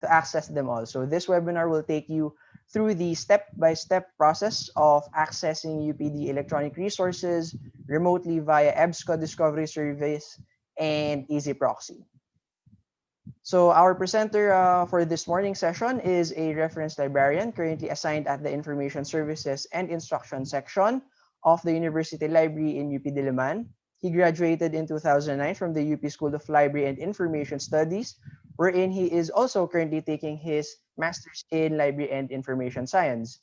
to access them all. So this webinar will take you through the step-by-step process of accessing UPD electronic resources remotely via EBSCO Discovery Service and EZproxy. So our presenter for this morning session is a reference librarian currently assigned at the Information Services and Instruction section of the University Library in UP Diliman. He graduated in 2009 from the UP School of Library and Information Studies, wherein he is also currently taking his Master's in Library and Information Science.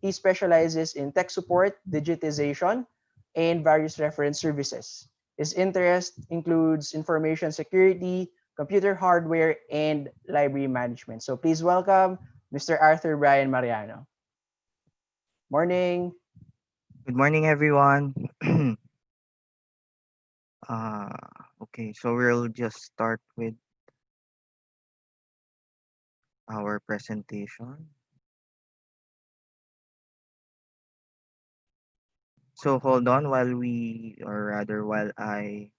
He specializes in tech support, digitization, and various reference services. His interest includes information security, computer hardware, and library management. So please welcome Mr. Arthur Brian Mariano. Morning. Good morning, everyone. uh, okay, so we'll just start with our presentation. So hold on or rather while I,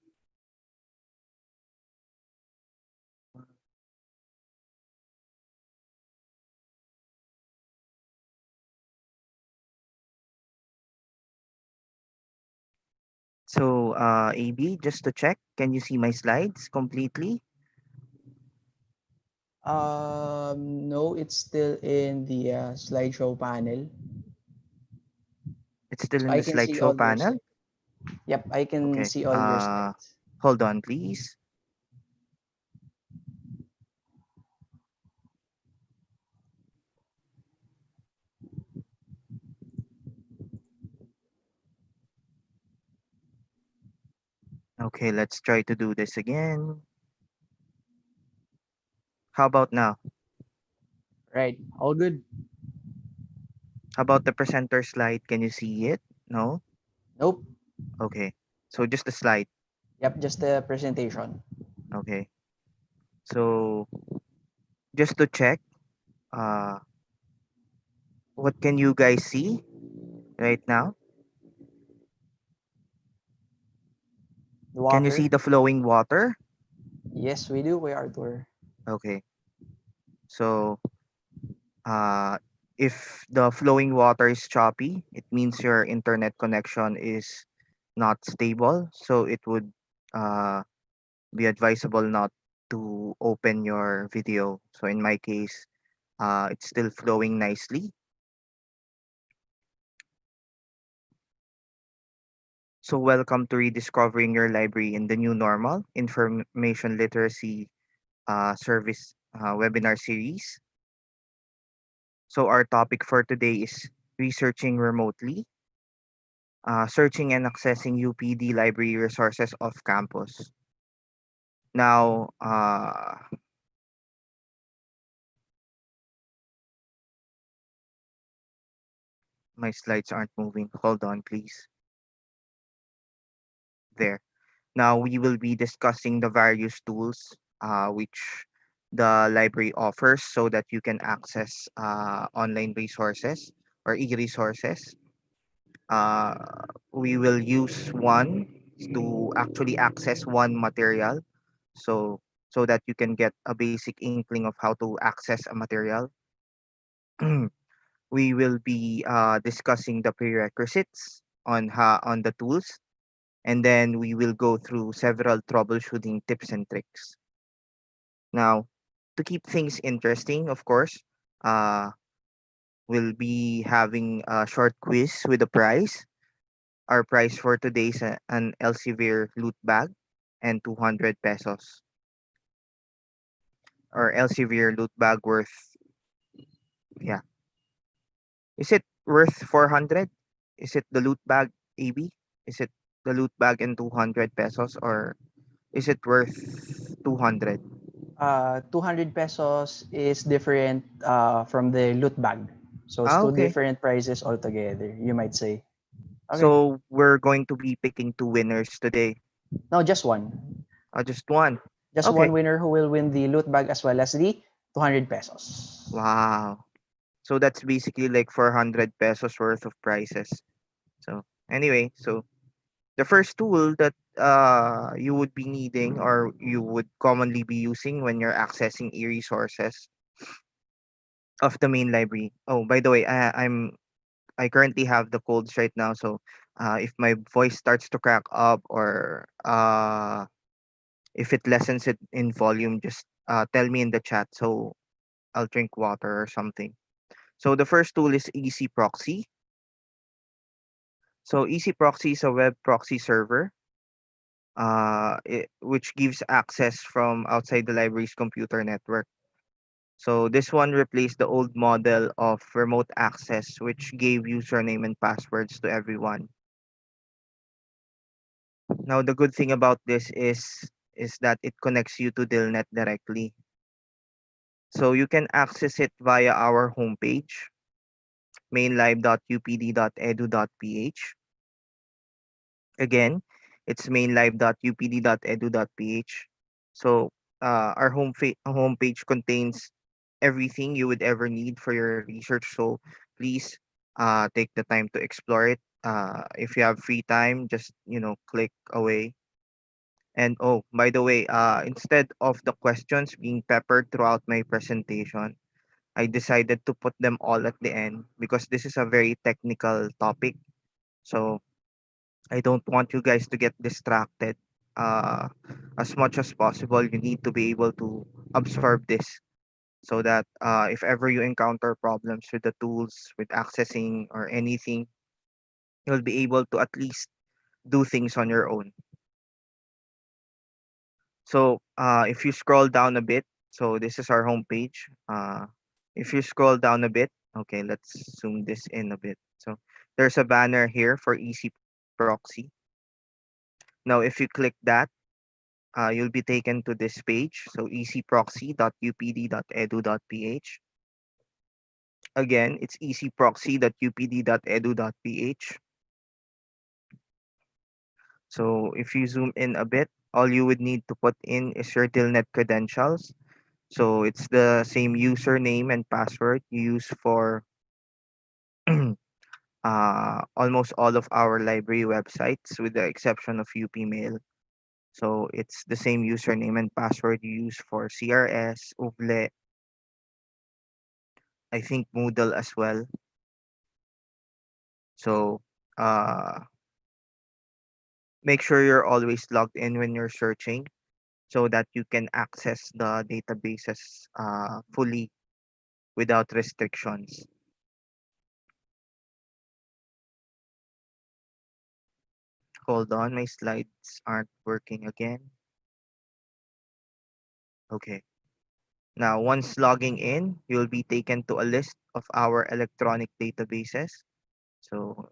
AB, just to check, can you see my slides completely? No, it's still in the slideshow panel. It's still So in I the can see slideshow all your panel. slides. Yep, I can Okay, see all your slides. hold on, please. Okay, let's try to do this again. How about now? Right, all good. How about the presenter slide? Can you see it? No? Nope. Okay, so just the slide. Yep, just the presentation. Okay, so just to check, uh, what can you guys see right now? The Can you see water. the flowing water? Yes, we do, Kuya Arthur. Okay. So, uh, if the flowing water is choppy, it means your internet connection is not stable. So it would uh, be advisable not to open your video. So in my case, it's still flowing nicely. So welcome to rediscovering your library in the new normal information literacy service webinar series. So our topic for today is researching remotely, searching and accessing UPD library resources off campus. Now, my slides aren't moving. Hold on, please. There. Now we will be discussing the various tools which the library offers so that you can access online resources or e-resources. Uh, we will use one to actually access one material so so that you can get a basic inkling of how to access a material. We will be discussing the prerequisites on the tools, and then we will go through several troubleshooting tips and tricks. Now, to keep things interesting, of course, uh, we'll be having a short quiz with a prize. Our prize for today is an Elsevier loot bag and 200 pesos. Or Elsevier loot bag worth, yeah. Is it worth 400? Is it the loot bag, AB? Is it the loot bag and 200 pesos, or is it worth 200? 200 pesos is different from the loot bag. So it's Ah, two okay. different prices altogether, you might say. Okay. So we're going to be picking two winners today. No, just one. Just one. Just one Okay. winner who will win the loot bag as well as the 200 pesos. Wow. So that's basically like 400 pesos worth of prizes. So anyway, so the first tool that you would be needing or you would commonly be using when you're accessing e-resources of the main library. Oh, by the way, I currently have the colds right now, so if my voice starts to crack up or if it lessens it in volume, just tell me in the chat so I'll drink water or something. So the first tool is EZproxy. So EZproxy is a web proxy server, which gives access from outside the library's computer network. So this one replaced the old model of remote access, which gave username and passwords to everyone. Now the good thing about this is that it connects you to Dilnet directly. So you can access it via our homepage, mainlive.upd.edu.ph. Again, it's mainlive.upd.edu.ph. So our homepage contains everything you would ever need for your research. So please take the time to explore it. If you have free time, just click away. And oh, by the way, instead of the questions being peppered throughout my presentation, I decided to put them all at the end because this is a very technical topic. So I don't want you guys to get distracted. Uh, as much as possible, you need to be able to absorb this so that if ever you encounter problems with the tools, with accessing or anything, you'll be able to at least do things on your own. So if you scroll down a bit, so this is our homepage. If you scroll down a bit, okay, let's zoom this in a bit. So there's a banner here for EZproxy. Now, if you click that, you'll be taken to this page. So ezproxy.upd.edu.ph. Again, it's ezproxy.upd.edu.ph. So if you zoom in a bit, all you would need to put in is your Telnet credentials. So it's the same username and password you use for almost all of our library websites, with the exception of UP Mail. So it's the same username and password you use for CRS, Uble, I think Moodle as well. So uh, make sure you're always logged in when you're searching so that you can access the databases fully without restrictions. Hold on, my slides aren't working again. Okay. Now, once logging in, you'll be taken to a list of our electronic databases. So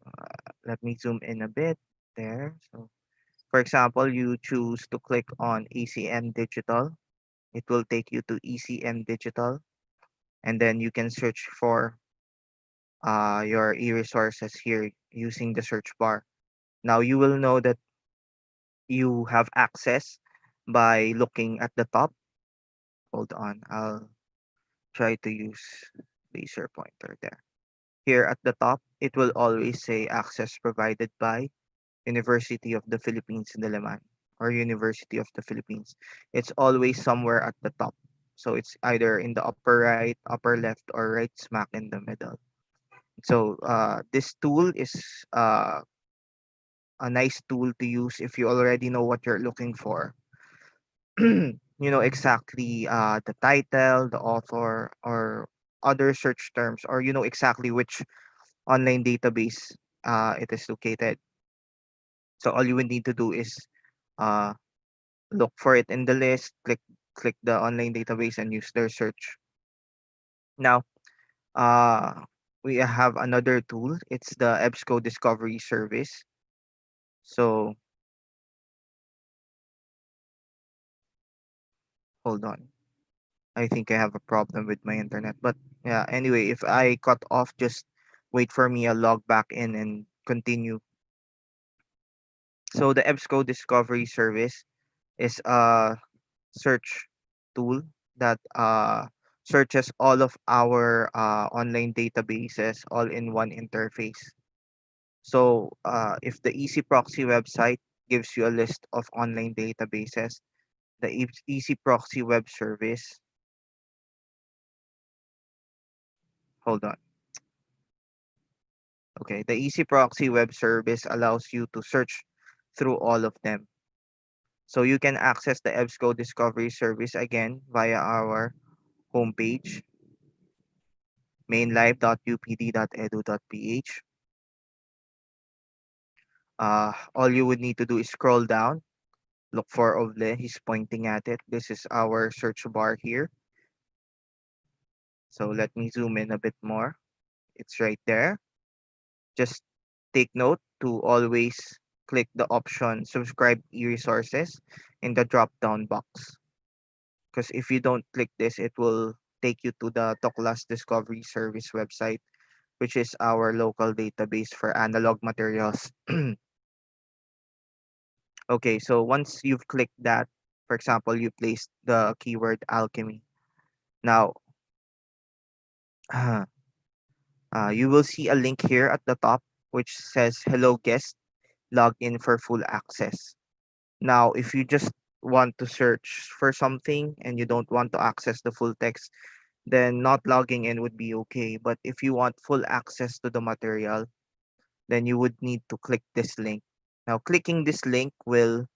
let me zoom in a bit there. So for example, you choose to click on ECM Digital. It will take you to ECM Digital, and then you can search for your e-resources here using the search bar. Now you will know that you have access by looking at the top. Hold on, I'll try to use laser pointer there. Here at the top, it will always say access provided by University of the Philippines, Diliman, or University of the Philippines. It's always somewhere at the top. So it's either in the upper right, upper left, or right smack in the middle. So this tool is uh, a nice tool to use if you already know what you're looking for. You know exactly the title, the author, or other search terms, or you know exactly which online database it is located. So all you would need to do is uh, look for it in the list, click the online database, and use their search. Now, uh, we have another tool. It's the EBSCO Discovery Service. So hold on. I think I have a problem with my internet. But yeah, anyway, if I cut off, just wait for me. I'll log back in and continue. So the EBSCO Discovery Service is a search tool that searches all of our online databases all in one interface. So if the EZproxy website gives you a list of online databases, the EZproxy web service hold on. Okay, the EZproxy web service allows you to search through all of them. So you can access the EBSCO discovery service again via our homepage, mainlive.upd.edu.ph. All you would need to do is scroll down, look for Ovle. He's pointing at it. This is our search bar here. So let me zoom in a bit more. It's right there. Just take note to always click the option subscribe e-resources in the drop down box. Because if you don't click this, it will take you to the Toklas Discovery Service website, which is our local database for analog materials. Okay, so once you've clicked that, for example, you placed the keyword alchemy. Now, you will see a link here at the top which says hello guest, log in for full access. Now, if you just want to search for something and you don't want to access the full text, then not logging in would be okay. But if you want full access to the material, then you would need to click this link. Now, clicking this link will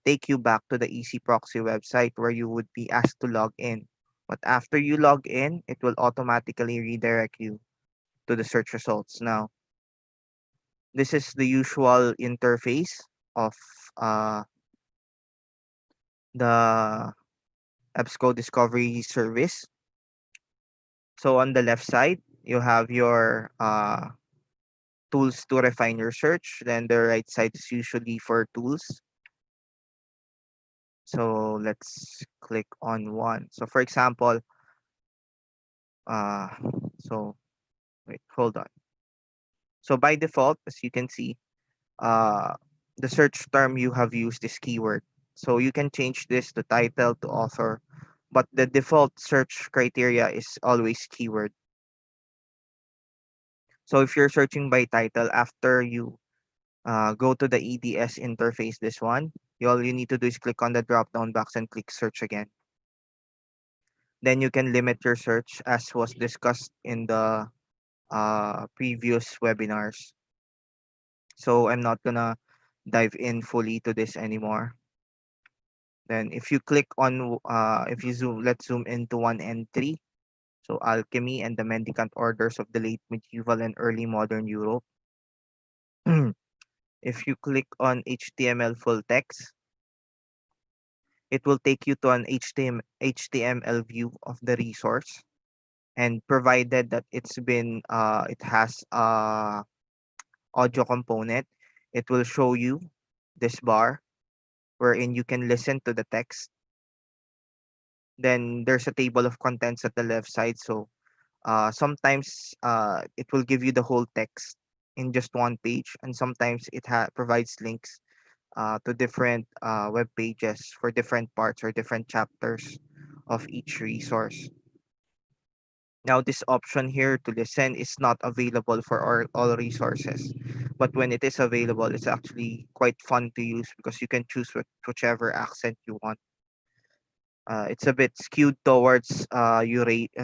take you back to the EZproxy website where you would be asked to log in. But after you log in, it will automatically redirect you to the search results. Now, this is the usual interface of uh, the EBSCO Discovery Service. So on the left side, you have your tools to refine your search. Then the right side is usually for tools. So let's click on one. So for example, uh, so wait, hold on. So by default, as you can see, uh, the search term you have used is keyword. So you can change this to title to author, but the default search criteria is always keyword. So if you're searching by title, after you go to the EDS interface, this one, all you need to do is click on the drop down box and click search again. Then you can limit your search as was discussed in the previous webinars. So I'm not gonna dive in fully to this anymore. Then if you click on, if you zoom, let's zoom into one entry. So alchemy and the mendicant orders of the late medieval and early modern Europe. If you click on HTML full text, it will take you to an HTML view of the resource. And provided that it has a audio component, it will show you this bar wherein you can listen to the text. Then there's a table of contents at the left side. So sometimes it will give you the whole text in just one page, and sometimes it provides links to different web pages for different parts or different chapters of each resource. Now, this option here to listen is not available for all resources, but when it is available, it's actually quite fun to use because you can choose whichever accent you want. It's a bit skewed towards European,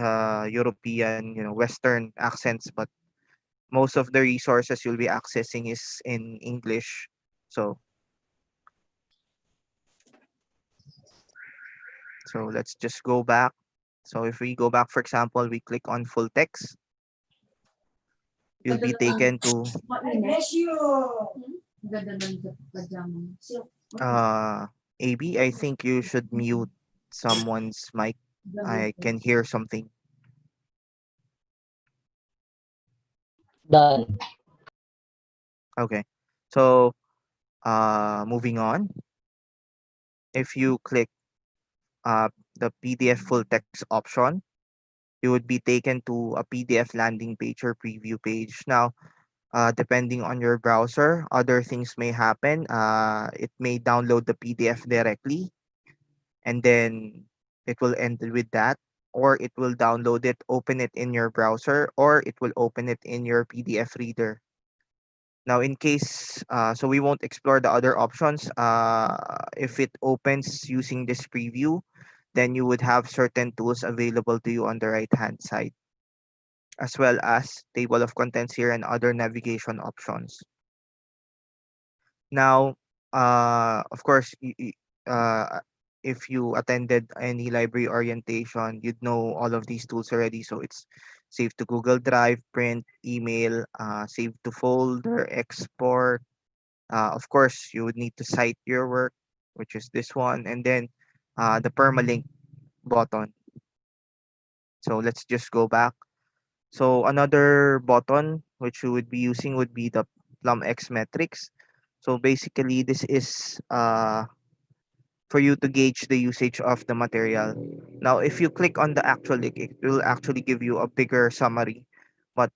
Western accents, but most of the resources you'll be accessing is in English. So let's just go back. So if we go back, for example, we click on full text, you'll be taken to AB. I think you should mute someone's mic. I can hear something. Done. Okay. So moving on. If you click the PDF full text option, you would be taken to a PDF landing page or preview page. Now, depending on your browser, other things may happen. It may download the PDF directly, and then it will end with that, or it will download it, open it in your browser, or it will open it in your PDF reader. Now, in case, so we won't explore the other options. If it opens using this preview, then you would have certain tools available to you on the right hand side. as well as table of contents here and other navigation options. Now, of course, uh, if you attended any library orientation, you'd know all of these tools already. So it's save to Google Drive, print, email, save to folder, export. Of course, you would need to cite your work, which is this one, and then the permalink button. So let's just go back. So another button which you would be using would be the Plum X metrics. So basically, this is for you to gauge the usage of the material. Now, if you click on the actual link, it will actually give you a bigger summary. But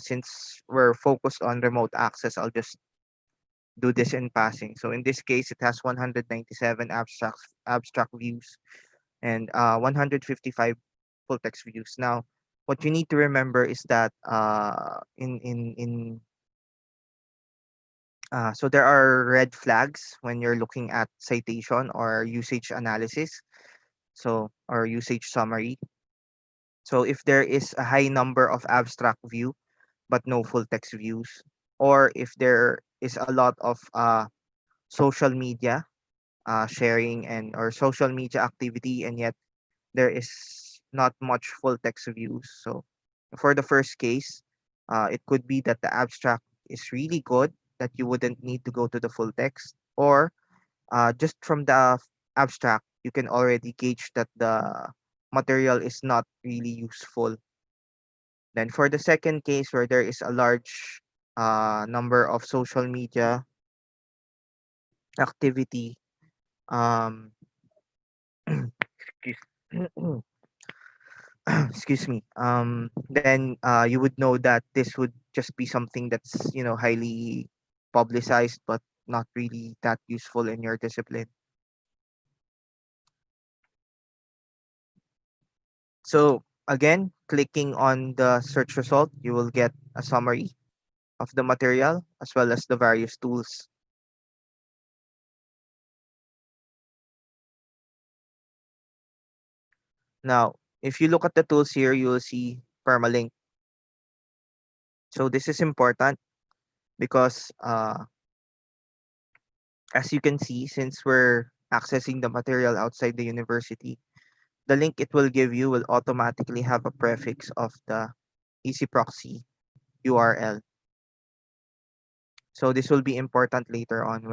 since we're focused on remote access, I'll just do this in passing. So in this case, it has 197 abstract views and 155 full text views. Now, what you need to remember is that so there are red flags when you're looking at citation or usage analysis, so or usage summary. So if there is a high number of abstract view but no full text views, or if there is a lot of social media sharing and or social media activity and yet there is not much full text views. So for the first case, it could be that the abstract is really good that you wouldn't need to go to the full text, or just from the abstract, you can already gauge that the material is not really useful. Then for the second case where there is a large number of social media activity, um, excuse, excuse me, then you would know that this would just be something that's highly publicized but not really that useful in your discipline. So again, clicking on the search result, you will get a summary of the material as well as the various tools. Now, if you look at the tools here, you will see permalink. So this is important because as you can see, since we're accessing the material outside the university, the link it will give you will automatically have a prefix of the EZproxy URL. So this will be important later on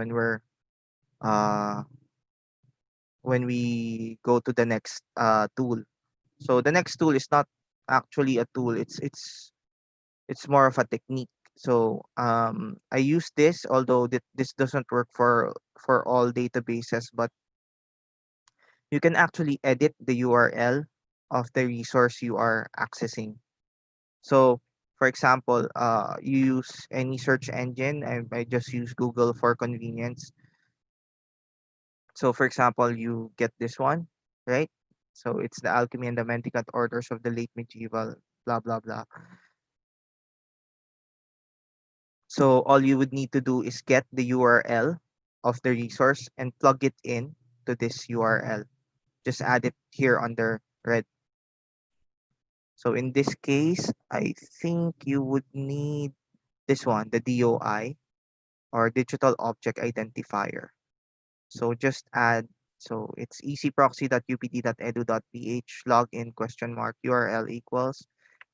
uh, when we go to the next tool. So the next tool is not actually a tool. It's more of a technique. So I use this, although this doesn't work for all databases, but you can actually edit the URL of the resource you are accessing. So, for example, you use any search engine. I just use Google for convenience. So, for example, you get this one, right? So it's the alchemy and the mendicant orders of the late medieval, blah blah blah. So all you would need to do is get the URL of the resource and plug it in to this URL. Just add it here under red. So in this case, I think you would need this one, the DOI or digital object identifier. So just add, so it's ezproxy.upd.edu.ph login question mark URL equals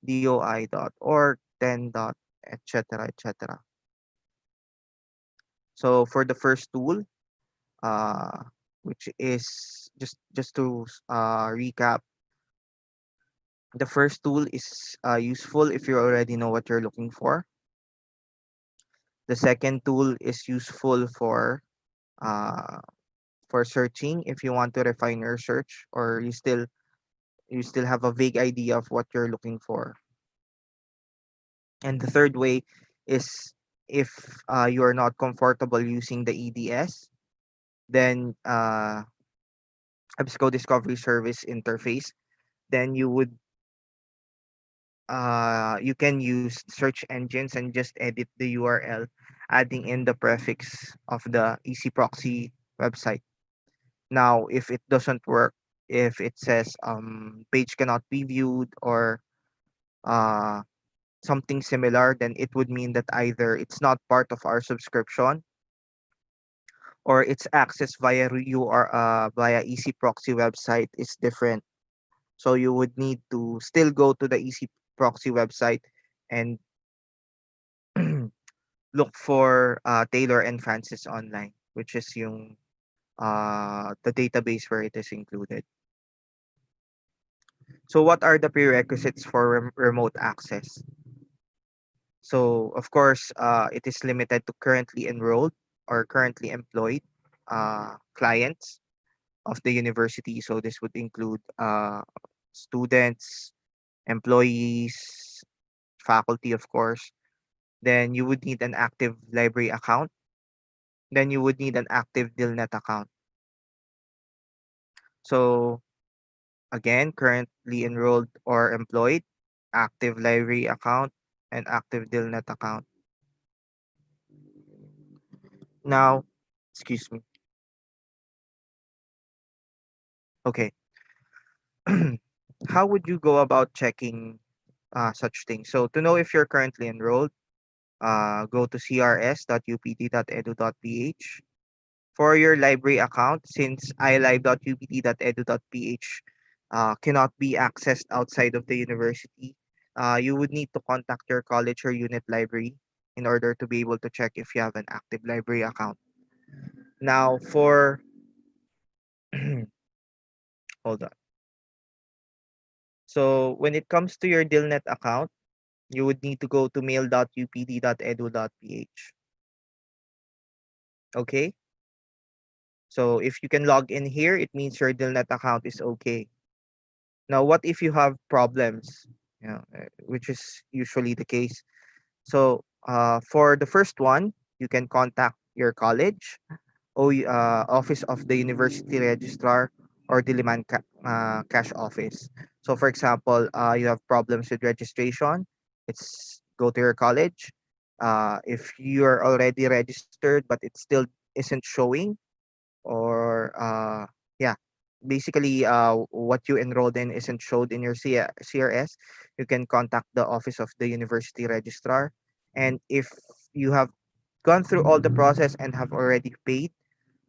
doi.org 10 dot etc etc. So for the first tool, uh, which is just to recap, the first tool is useful if you already know what you're looking for. The second tool is useful uh, for searching if you want to refine your search or you still have a vague idea of what you're looking for. And the third way is if you are not comfortable using the EDS, then EBSCO Discovery Service interface, then you can use search engines and just edit the URL, adding in the prefix of the EZproxy website. Now, if it doesn't work, if it says page cannot be viewed or uh, something similar, then it would mean that either it's not part of our subscription or its access via EZproxy website is different. So you would need to still go to the EZproxy website and look for Taylor and Francis online, which is yung the database where it is included. So what are the prerequisites for remote access? So of course, it is limited to currently enrolled or currently employed clients of the university. So this would include students, employees, faculty, of course. Then you would need an active library account. Then you would need an active DILNet account. So again, currently enrolled or employed, active library account, and active DILNet account. Now, excuse me. Okay. How would you go about checking such things? So to know if you're currently enrolled, go to crs.upd.edu.ph. For your library account, since ilive.upd.edu.ph cannot be accessed outside of the university, you would need to contact your college or unit library in order to be able to check if you have an active library account. Now, for hold on. So when it comes to your DILNet account, you would need to go to mail.upd.edu.ph. Okay? So if you can log in here, it means your DILNet account is okay. Now, what if you have problems? Which is usually the case. So for the first one, you can contact your college, office of the university registrar, or Diliman cash office. So for example, you have problems with registration, it's go to your college. If you are already registered but it still isn't showing, or yeah, basically what you enrolled in isn't showed in your CRS, you can contact the office of the university registrar. And if you have gone through all the process and have already paid,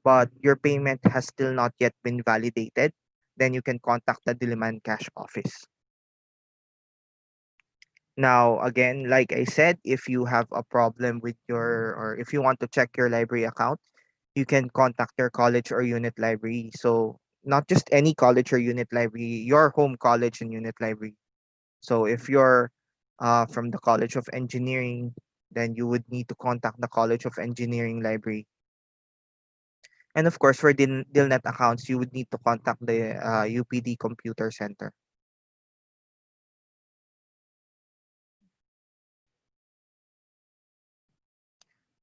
but your payment has still not yet been validated, then you can contact the Diliman Cash office. Now, again, like I said, if you have a problem with or if you want to check your library account, you can contact your college or unit library. So, not just any college or unit library, your home college and unit library. So, if you're from the College of Engineering, then you would need to contact the College of Engineering library. And of course, for DILNet accounts, you would need to contact the UPD Computer Center.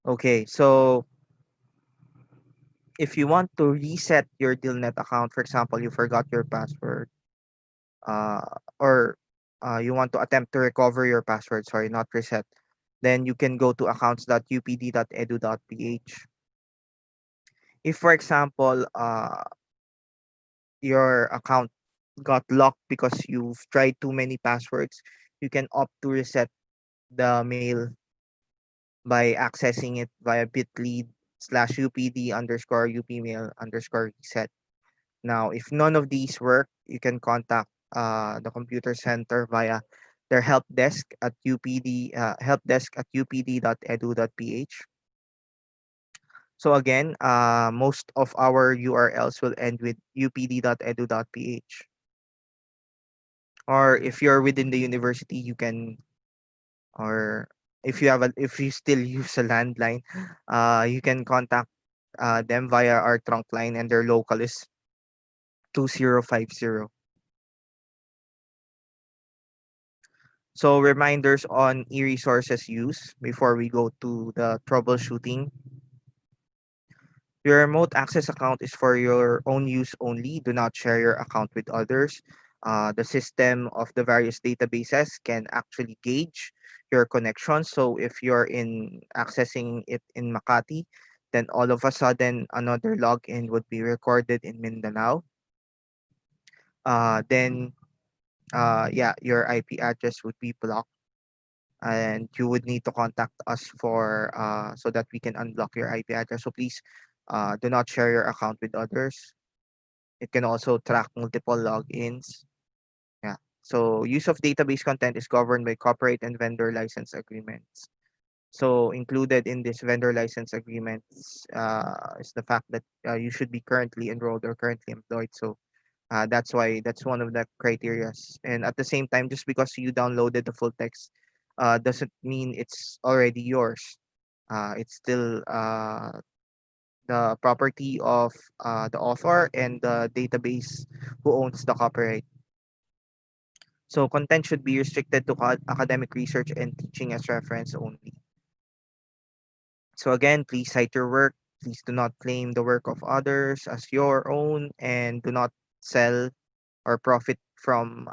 Okay, so if you want to reset your DILNet account, for example, you forgot your password, uh, or you want to attempt to recover your password, sorry, not reset, then you can go to accounts.upd.edu.ph. If, for example, your account got locked because you've tried too many passwords, you can opt to reset the mail by accessing it via bit.ly/upd_upmail_reset. Now, if none of these work, you can contact the computer center via their help desk at upd.edu.ph. So again, most of our URLs will end with upd.edu.ph. Or if you're within the university, you can, or if you still use a landline, you can contact them via our trunk line, and their local is 2050. So reminders on e-resources use before we go to the troubleshooting. Your remote access account is for your own use only. Do not share your account with others. The system of the various databases can actually gauge your connection. So if you're in accessing it in Makati, then all of a sudden another login would be recorded in Mindanao. Then yeah, your IP address would be blocked, and you would need to contact us for so that we can unblock your IP address. So please do not share your account with others. It can also track multiple logins. Yeah. So use of database content is governed by copyright and vendor license agreements. So included in this vendor license agreements is the fact that you should be currently enrolled or currently employed. So that's why that's one of the criterias. And at the same time, just because you downloaded the full text doesn't mean it's already yours. It's still the property of the author and the database who owns the copyright. So content should be restricted to academic research and teaching as reference only. So again, please cite your work. Please do not claim the work of others as your own, and do not sell or profit from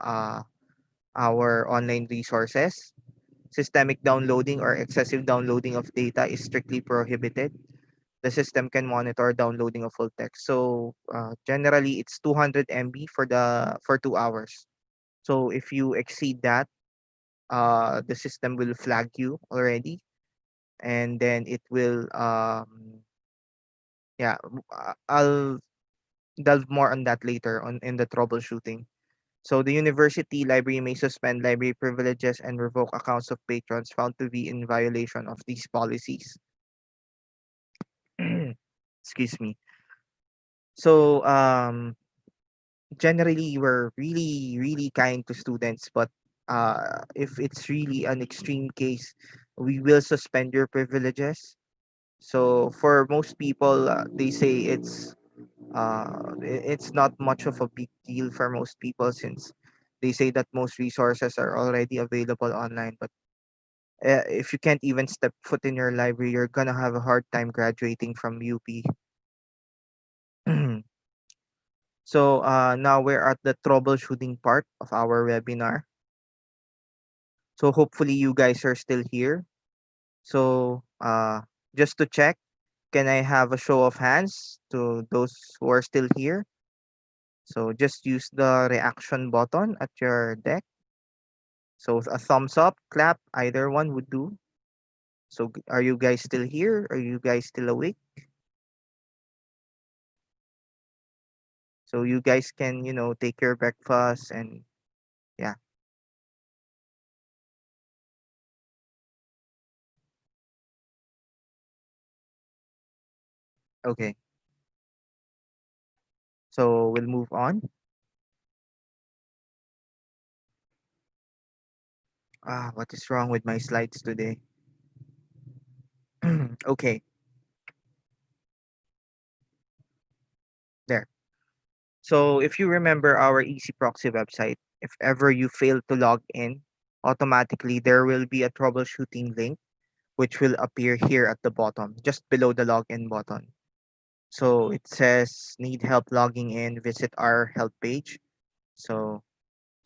our online resources. Systemic downloading or excessive downloading of data is strictly prohibited. The system can monitor downloading of full text. So generally, it's 200 MB for 2 hours. So if you exceed that, the system will flag you already, and then it will yeah, I'll delve more on that later on in the troubleshooting. So the university library may suspend library privileges and revoke accounts of patrons found to be in violation of these policies. Excuse me. So generally we're really kind to students, but if it's really an extreme case, we will suspend your privileges. So for most people, they say it's not much of a big deal for most people, since they say that most resources are already available online. But if you can't even step foot in your library, you're gonna have a hard time graduating from UP. So now we're at the troubleshooting part of our webinar. So hopefully you guys are still here. So just to check, can I have a show of hands to those who are still here? So just use the reaction button at your deck. So a thumbs up, clap, either one would do. So are you guys still here? Are you guys still awake? So you guys can, take your breakfast and yeah, okay. So we'll move on. What is wrong with my slides today? Okay, there. So if you remember our EZproxy website, if ever you fail to log in, automatically there will be a troubleshooting link which will appear here at the bottom, just below the login button. So it says need help logging in, visit our help page. So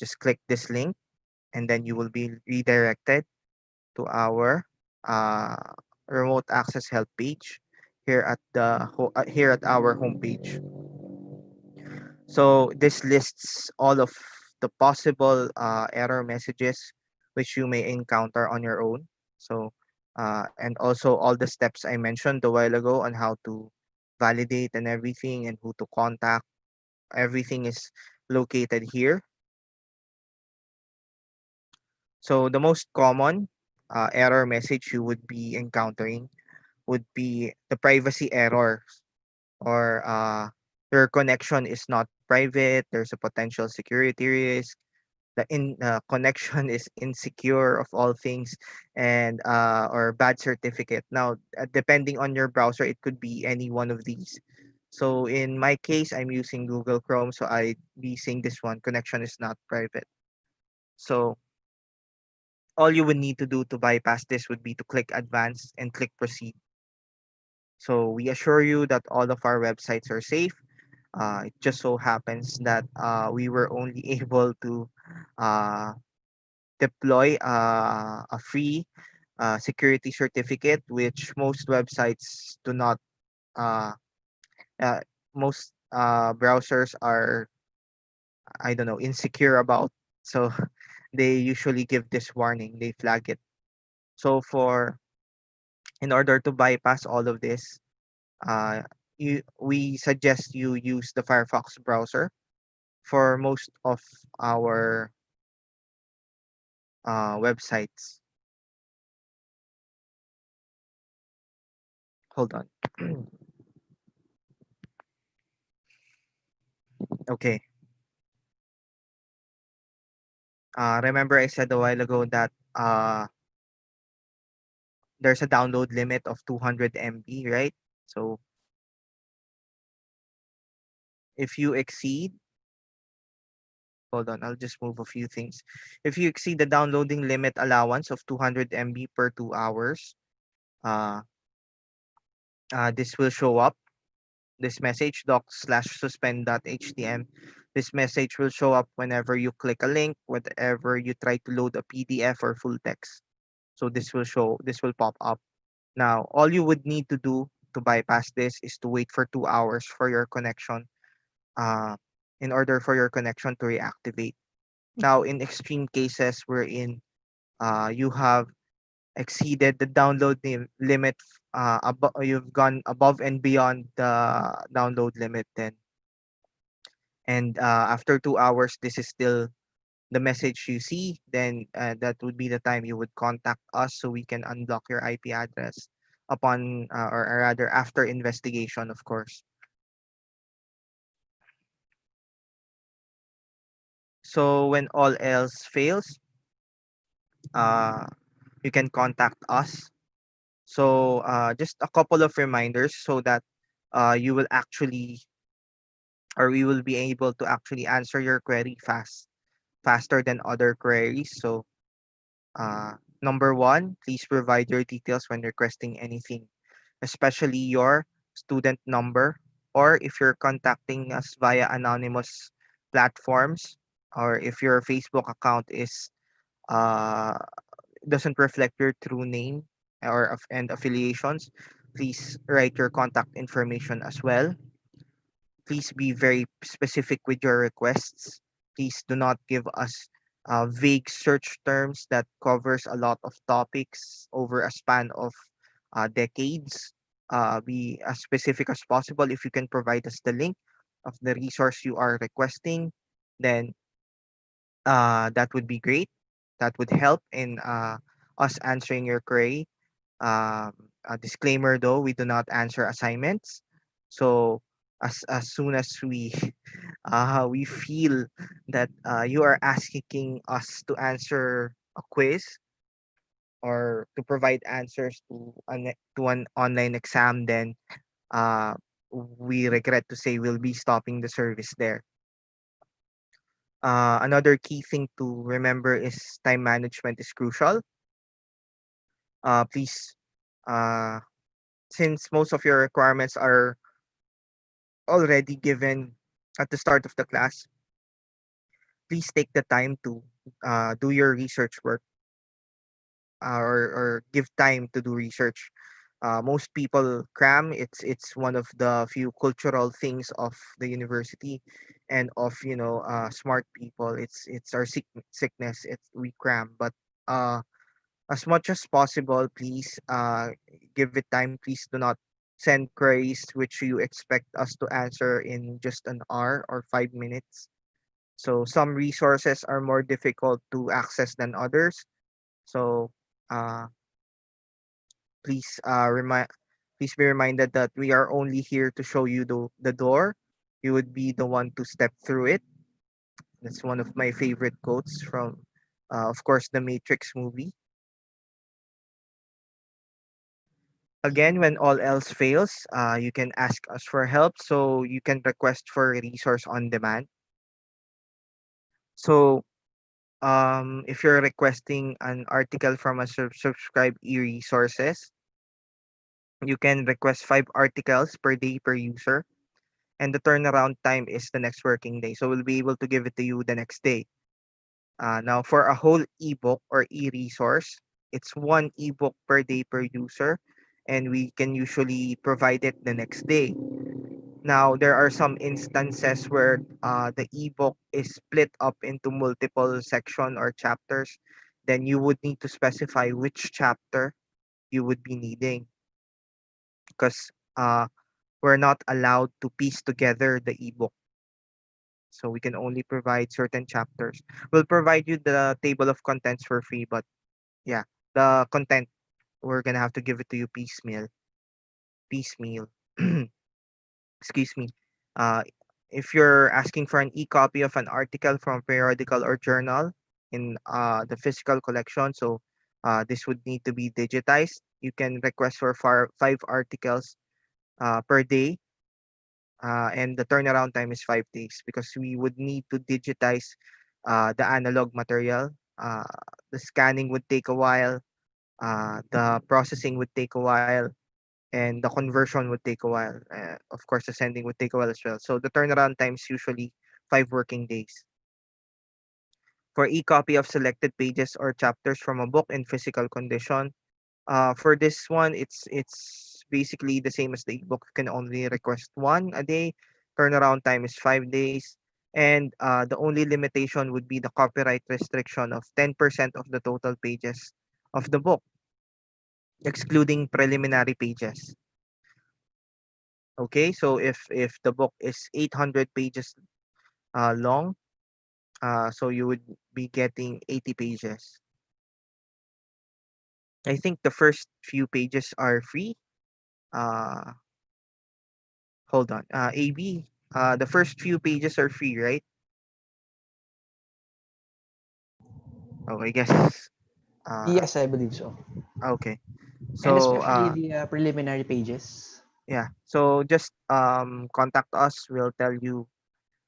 just click this link, and then you will be redirected to our uh, remote access help page here at here at our homepage. So this lists all of the possible error messages which you may encounter on your own. So and also all the steps I mentioned a while ago on how to validate and everything, and who to contact. Everything is located here. So the most common error message you would be encountering would be the privacy error, or your connection is not private. There's a potential security risk. The connection is insecure of all things, and or bad certificate. Now, depending on your browser, it could be any one of these. So in my case, I'm using Google Chrome, so I be saying this one: connection is not private. So all you would need to do to bypass this would be to click advanced and click proceed. So we assure you that all of our websites are safe. It just so happens that we were only able to uh, deploy a free security certificate, which most websites do not. Uh, uh, Most browsers are, I don't know, insecure about. So they usually give this warning, they flag it. So in order to bypass all of this, uh, we suggest you use the Firefox browser for most of our websites. Hold on. Okay. Remember I said a while ago that there's a download limit of 200 MB, right? So if you exceed, hold on, I'll just move a few things. If you exceed the downloading limit allowance of 200 MB per 2 hours, uh, this will show up. This message docs/suspend.htm. This message will show up whenever you click a link, whenever you try to load a PDF or full text. So this will pop up. Now, all you would need to do to bypass this is to wait for 2 hours for your connection, uh, in order for your connection to reactivate. Now, in extreme cases wherein you have exceeded the limit, you've gone above and beyond the download limit, then and after 2 hours this is still the message you see, then that would be the time you would contact us so we can unblock your IP address upon or rather after investigation, of course. So when all else fails, uh, you can contact us. So just a couple of reminders so that you will actually or we will be able to actually answer your query faster than other queries. So number one, please provide your details when requesting anything, especially your student number, or if you're contacting us via anonymous platforms, or if your Facebook account is uh, doesn't reflect your true name and affiliations, please write your contact information as well. Please be very specific with your requests. Please do not give us vague search terms that covers a lot of topics over a span of decades. Be as specific as possible. If you can provide us the link of the resource you are requesting, then that would be great. That would help in us answering your query. Um, a disclaimer though, we do not answer assignments. So as soon as we feel that you are asking us to answer a quiz or to provide answers to an online exam, then uh, we regret to say we'll be stopping the service there. Another key thing to remember is time management is crucial. Please, uh, since most of your requirements are already given at the start of the class, please take the time to do your research work, or give time to do research. Most people cram. It's one of the few cultural things of the university and of smart people. It's our sickness. It's we cram, but as much as possible, please give it time. Please do not send queries which you expect us to answer in just an hour or 5 minutes. So some resources are more difficult to access than others. So uh, please please be reminded that we are only here to show you the door. You would be the one to step through it. That's one of my favorite quotes from, of course, the Matrix movie. Again, when all else fails, you can ask us for help. So you can request for a resource on demand. So if you're requesting an article from a subscribe e-resources, you can request 5 articles per day per user, and the turnaround time is the next working day. So we'll be able to give it to you the next day. Now, for a whole ebook or e-resource, it's one ebook per day per user, and we can usually provide it the next day. Now, there are some instances where the ebook is split up into multiple section or chapters. Then you would need to specify which chapter you would be needing, because we're not allowed to piece together the ebook. So we can only provide certain chapters. We'll provide you the table of contents for free, but yeah, the content, we're gonna have to give it to you piecemeal. Piecemeal. Excuse me. Uh, if you're asking for an e-copy of an article from periodical or journal in the physical collection, so this would need to be digitized. You can request for 5 articles per day, and the turnaround time is 5 days, because we would need to digitize the analog material. Uh, the scanning would take a while, the processing would take a while, and the conversion would take a while. Of course, the sending would take a while as well. So the turnaround time is usually 5 working days. For e-copy of selected pages or chapters from a book in physical condition, for this one, it's basically the same as the ebook. You can only request one a day. Turnaround time is 5 days. And the only limitation would be the copyright restriction of 10% of the total pages of the book, excluding preliminary pages. Okay, so if the book is 800 pages long, so you would be getting 80 pages. I think the first few pages are free. Uh, Hold on. AB, the first few pages are free, right? Oh, I guess. Uh, Yes, I believe so. okay. And So, especially the preliminary pages. yeah. So just contact us. We'll tell you.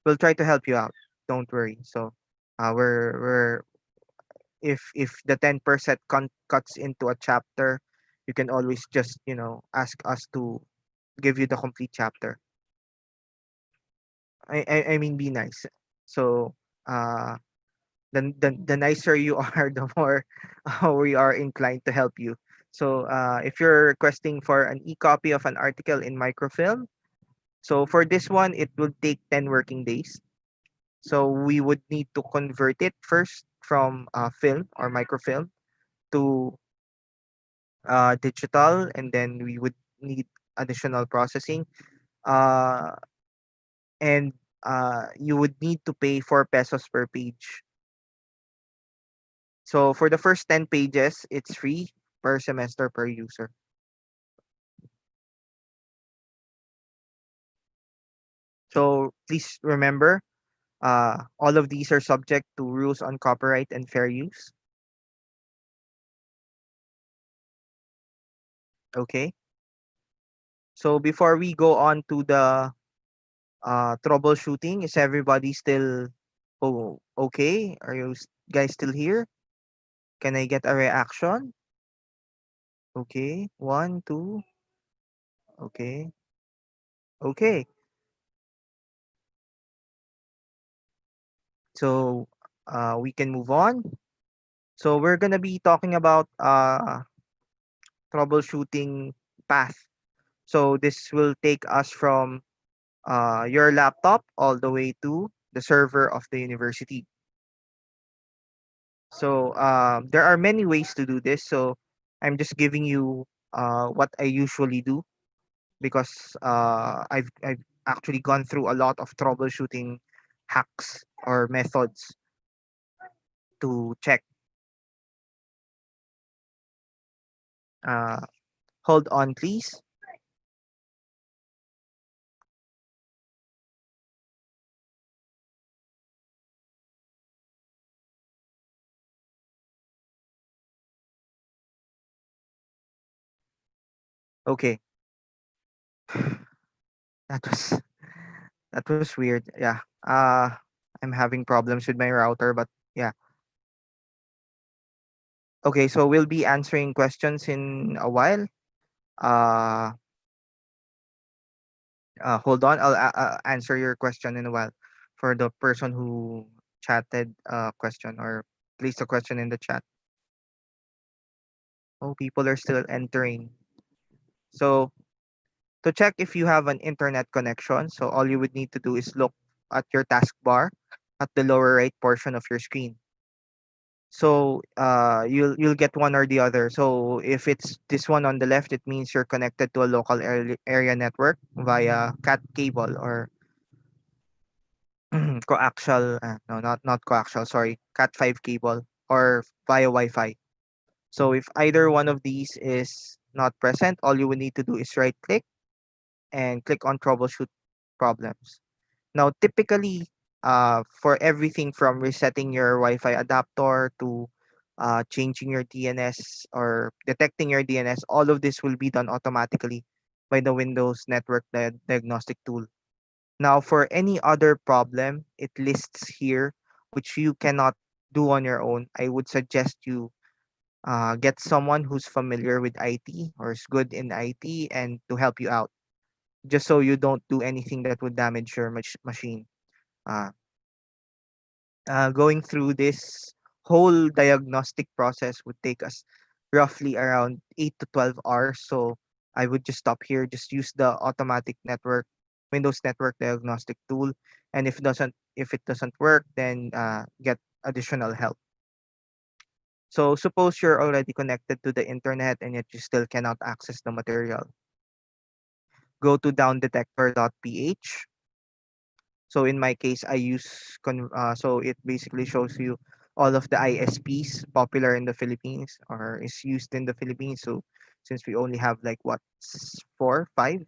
We'll try to help you out. Don't worry. So, we're if the 10% cuts into a chapter, you can always just ask us to give you the complete chapter. I mean, be nice. So, uh the nicer you are, the more we are inclined to help you. So if you're requesting for an e-copy of an article in microfilm, so for this one, it will take 10 working days. So we would need to convert it first from film or microfilm to digital, and then we would need additional processing. Uh, and you would need to pay 4 pesos per page. So for the first 10 pages, it's free per semester per user. So please remember, all of these are subject to rules on copyright and fair use. Okay. So before we go on to the troubleshooting, is everybody still okay? Are you guys still here? Can I get a reaction? Okay. One, two. Okay. Okay. So we can move on. So we're gonna be talking about troubleshooting path. So this will take us from your laptop all the way to the server of the university. So there are many ways to do this. So I'm just giving you what I usually do, because I've actually gone through a lot of troubleshooting hacks or methods to check. Uh, Hold on, please. Okay, that was that was weird. Yeah. I'm having problems with my router, but yeah. Okay, so we'll be answering questions in a while. Uh, Hold on, I'll answer your question in a while for the person who chatted a question or placed a question in the chat. Oh, people are still entering. So To check if you have an internet connection, so all you would need to do is look at your taskbar at the lower right portion of your screen. So you'll get one or the other. So if it's this one on the left, it means you're connected to a local area network via cat cable or coaxial. No, not coaxial. Sorry, cat 5 cable or via Wi-Fi. So if either one of these is not present, all you would need to do is right click and click on troubleshoot problems. Now, typically, for everything from resetting your Wi-Fi adapter to changing your DNS or detecting your DNS, all of this will be done automatically by the Windows Network Diagnostic tool. Now, for any other problem, it lists here which you cannot do on your own. I would suggest you get someone who's familiar with IT or is good in IT and to help you out, just so you don't do anything that would damage your machine. Uh, Going through this whole diagnostic process would take us roughly around 8 to 12 hours. So I would just stop here, just use the automatic network, Windows Network Diagnostic tool. And if it doesn't work, then get additional help. So suppose you're already connected to the internet and yet you still cannot access the material. Go to downdetector.ph. So in my case, I use so it basically shows you all of the ISPs popular in the Philippines or is used in the Philippines. So since we only have like what 4, 5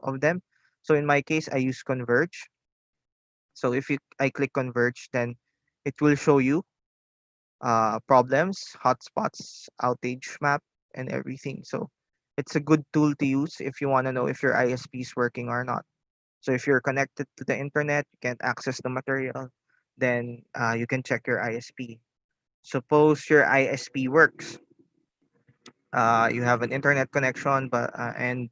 of them, so in my case, I use Converge. So if you I click Converge, then it will show you problems, hotspots, outage map, and everything. So it's a good tool to use if you want to know if your ISP is working or not. So if you're connected to the internet, you can't access the material, then you can check your ISP. Suppose your ISP works. You have an internet connection, but and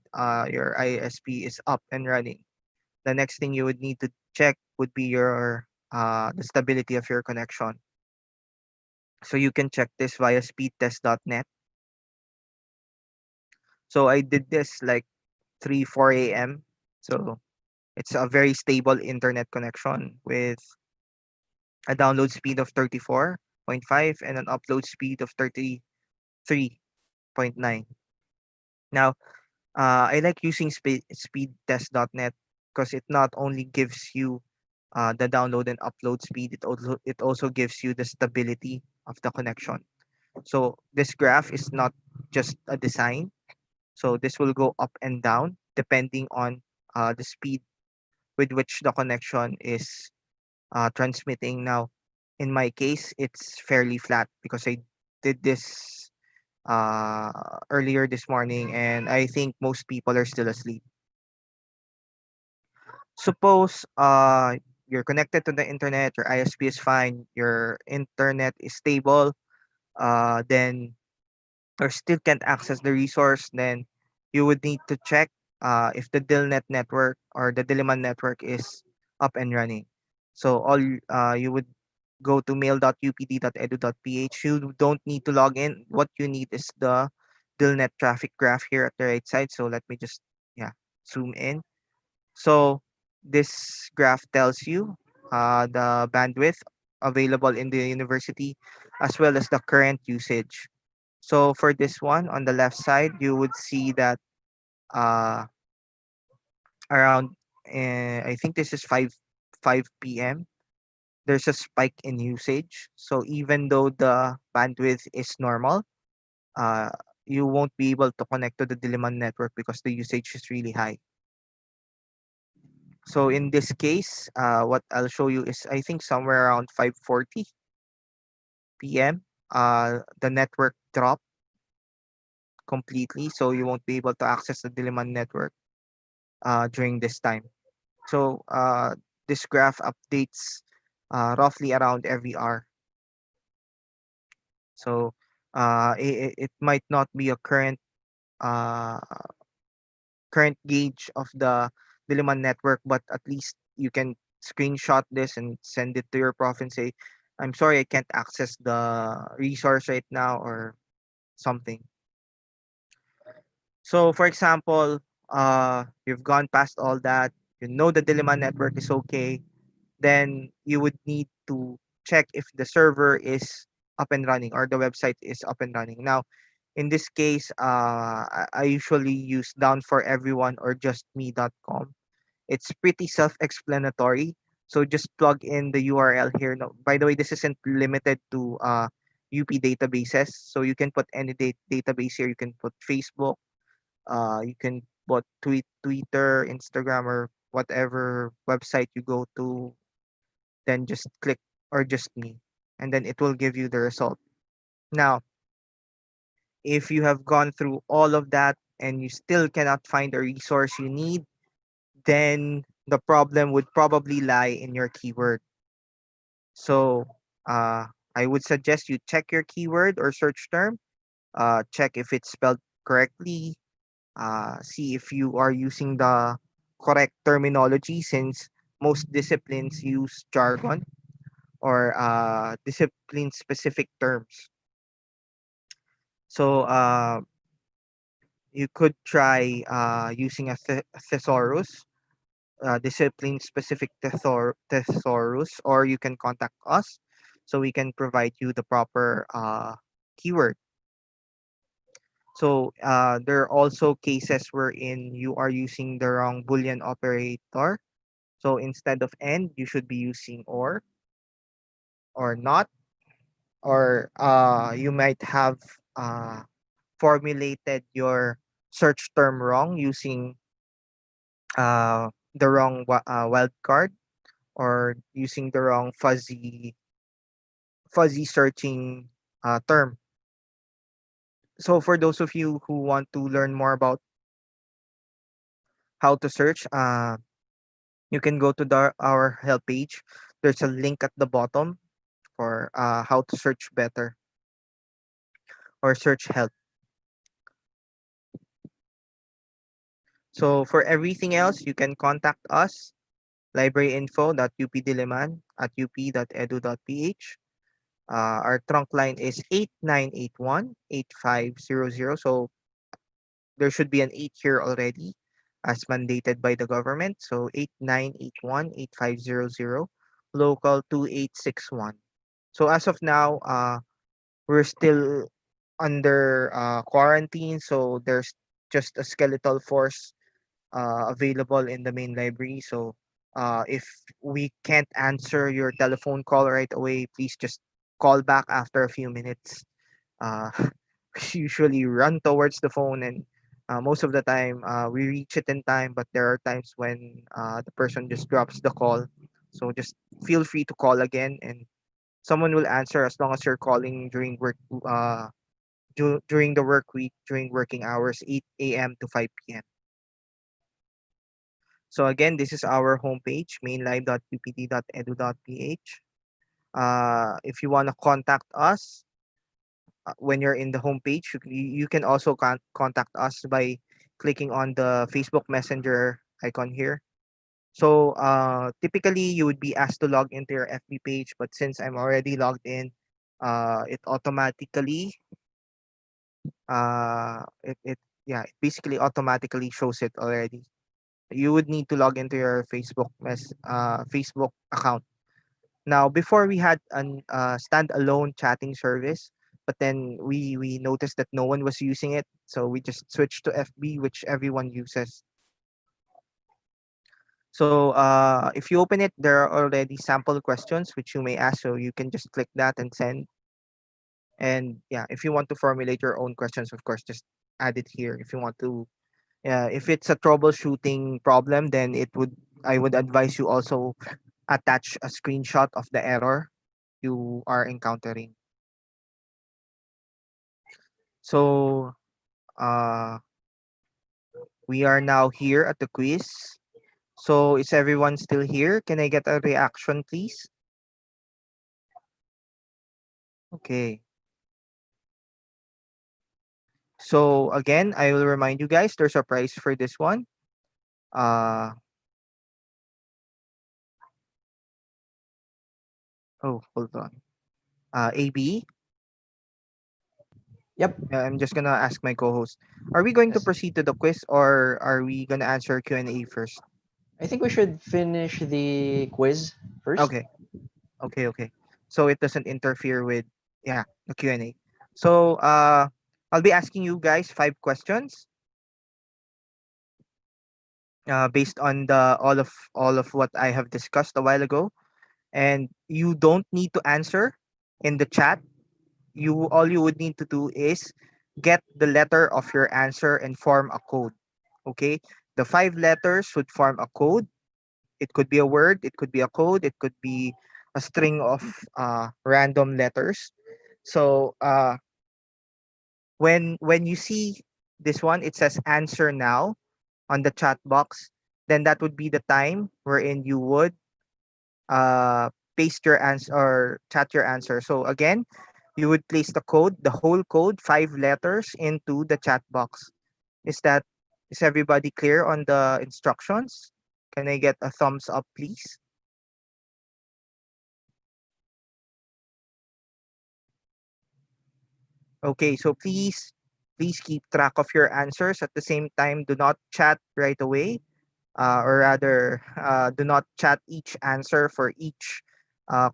your ISP is up and running. The next thing you would need to check would be your the stability of your connection. So you can check this via speedtest.net. So I did this like 3, 4 a.m. So it's a very stable internet connection with a download speed of 34.5 and an upload speed of 33.9. Now, I like using speedtest.net because it not only gives you the download and upload speed, it also gives you the stability of the connection. So this graph is not just a design. So this will go up and down depending on the speed with which the connection is transmitting. Now, in my case, it's fairly flat because I did this earlier this morning, and I think most people are still asleep. Suppose you're connected to the internet, your ISP is fine, your internet is stable, then or still can't access the resource, then you would need to check if the DILNet network or the Diliman network is up and running. So all you would go to mail.upd.edu.ph. You don't need to log in. What you need is the DILNet traffic graph here at the right side. So let me just zoom in. So this graph tells you the bandwidth available in the university as well as the current usage. So for this one on the left side, you would see that uh, around I think this is 5 p.m. There's a spike in usage. So even though the bandwidth is normal, uh, you won't be able to connect to the Diliman network because the usage is really high. So in this case, what I'll show you is I think somewhere around 5:40 p.m. The network dropped completely, so you won't be able to access the Diliman network during this time. So this graph updates roughly around every hour. So it might not be a uh, current gauge of the Diliman network, but at least you can screenshot this and send it to your prof and say, "I'm sorry, I can't access the resource right now," or something. So, for example, you've gone past all that, you know the dilemma network is okay, then you would need to check if the server is up and running or the website is up and running. Now, in this case, I usually use down for everyone or justme.com. It's pretty self-explanatory. So just plug in the URL here. No, by the way, this isn't limited to UP databases. So you can put any database here. You can put Facebook. You can put Twitter, Instagram, or whatever website you go to. Then just click or just me, and then it will give you the result. Now, if you have gone through all of that and you still cannot find a resource you need, then the problem would probably lie in your keyword. So uh, I would suggest you check your keyword or search term, check if it's spelled correctly, see if you are using the correct terminology since most disciplines use jargon or discipline specific terms. So you could try using a thesaurus, discipline specific thesaurus, or you can contact us so we can provide you the proper keyword. So there are also cases wherein you are using the wrong Boolean operator. So instead of and, you should be using or not, or you might have uh, formulated your search term wrong using the wrong wildcard or using the wrong fuzzy searching term. So for those of you who want to learn more about how to search, you can go to our help page. There's a link at the bottom for how to search better or search help. So for everything else, you can contact us, libraryinfo.updiliman@up.edu.ph. Our trunk line is 8981-8500. So there should be an 8 here already as mandated by the government. So 8981-8500, local 2861. So as of now, we're still under quarantine. So there's just a skeletal force available in the main library. So if we can't answer your telephone call right away, please just call back after a few minutes. Uh, we usually run towards the phone, and most of the time we reach it in time, but there are times when the person just drops the call. So just feel free to call again, and someone will answer as long as you're calling during during the work week, during working hours, 8 a.m. to 5 p.m. So again, this is our homepage, mainlive.upd.edu.ph. If you want to contact us when you're in the homepage, you can also contact us by clicking on the Facebook Messenger icon here. So typically you would be asked to log into your FB page, but since I'm already logged in, it automatically it yeah, it basically automatically shows it already. You would need to log into your Facebook account. Now, before we had an standalone chatting service, but then we noticed that no one was using it, so we just switched to FB, which everyone uses. So if you open it, there are already sample questions which you may ask, so you can just click that and send. And yeah, if you want to formulate your own questions, of course, just add it here. If you want to, if it's a troubleshooting problem, then I would advise you also attach a screenshot of the error you are encountering. So uh, we are now here at the quiz. So is everyone still here? Can I get a reaction, please? Okay. So again, I will remind you guys, there's a prize for this one. Uh, oh, hold on. AB, Yep. I'm just gonna ask my co-host. Are we going to Yes. proceed to the quiz, or are we gonna answer Q&A first? I think we should finish the quiz first. Okay. Okay. So it doesn't interfere with, yeah, the Q&A. So I'll be asking you guys 5 questions based on the all of what I have discussed a while ago, and you don't need to answer in the chat. You All you would need to do is get the letter of your answer and form a code. Okay? The 5 letters would form a code. It could be a word, it could be a code, it could be a string of random letters. So when you see this one, it says answer now on the chat box. Then that would be the time wherein you would uh, paste your answer or chat your answer. So again, you would place the code, the whole code, 5 letters, into the chat box. Is that is everybody clear on the instructions? Can I get a thumbs up, please? Okay, so please keep track of your answers. At the same time, do not chat right away, or rather, do not chat each answer for each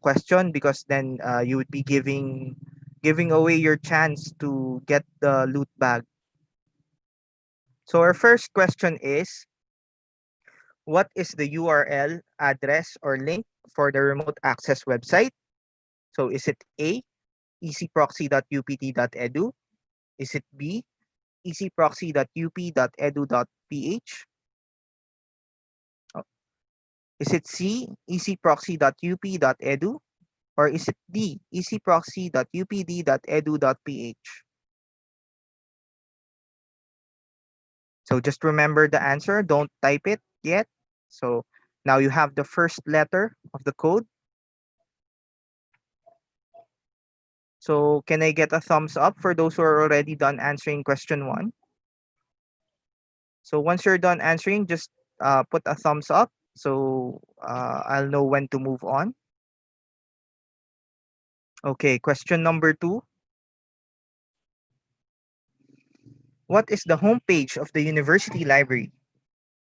question, because then you would be giving away your chance to get the loot bag. So our first question is, what is the URL address or link for the remote access website? So is it A, ezproxy.upt.edu? Is it B, ezproxy.up.edu.ph? Oh, is it C, ezproxy.up.edu? Or is it D, ezproxy.upd.edu.ph? So just remember the answer. Don't type it yet. So now you have the first letter of the code. So can I get a thumbs up for those who are already done answering question 1? So once you're done answering, just put a thumbs up. So I'll know when to move on. Okay, question number 2. What is the homepage of the university library?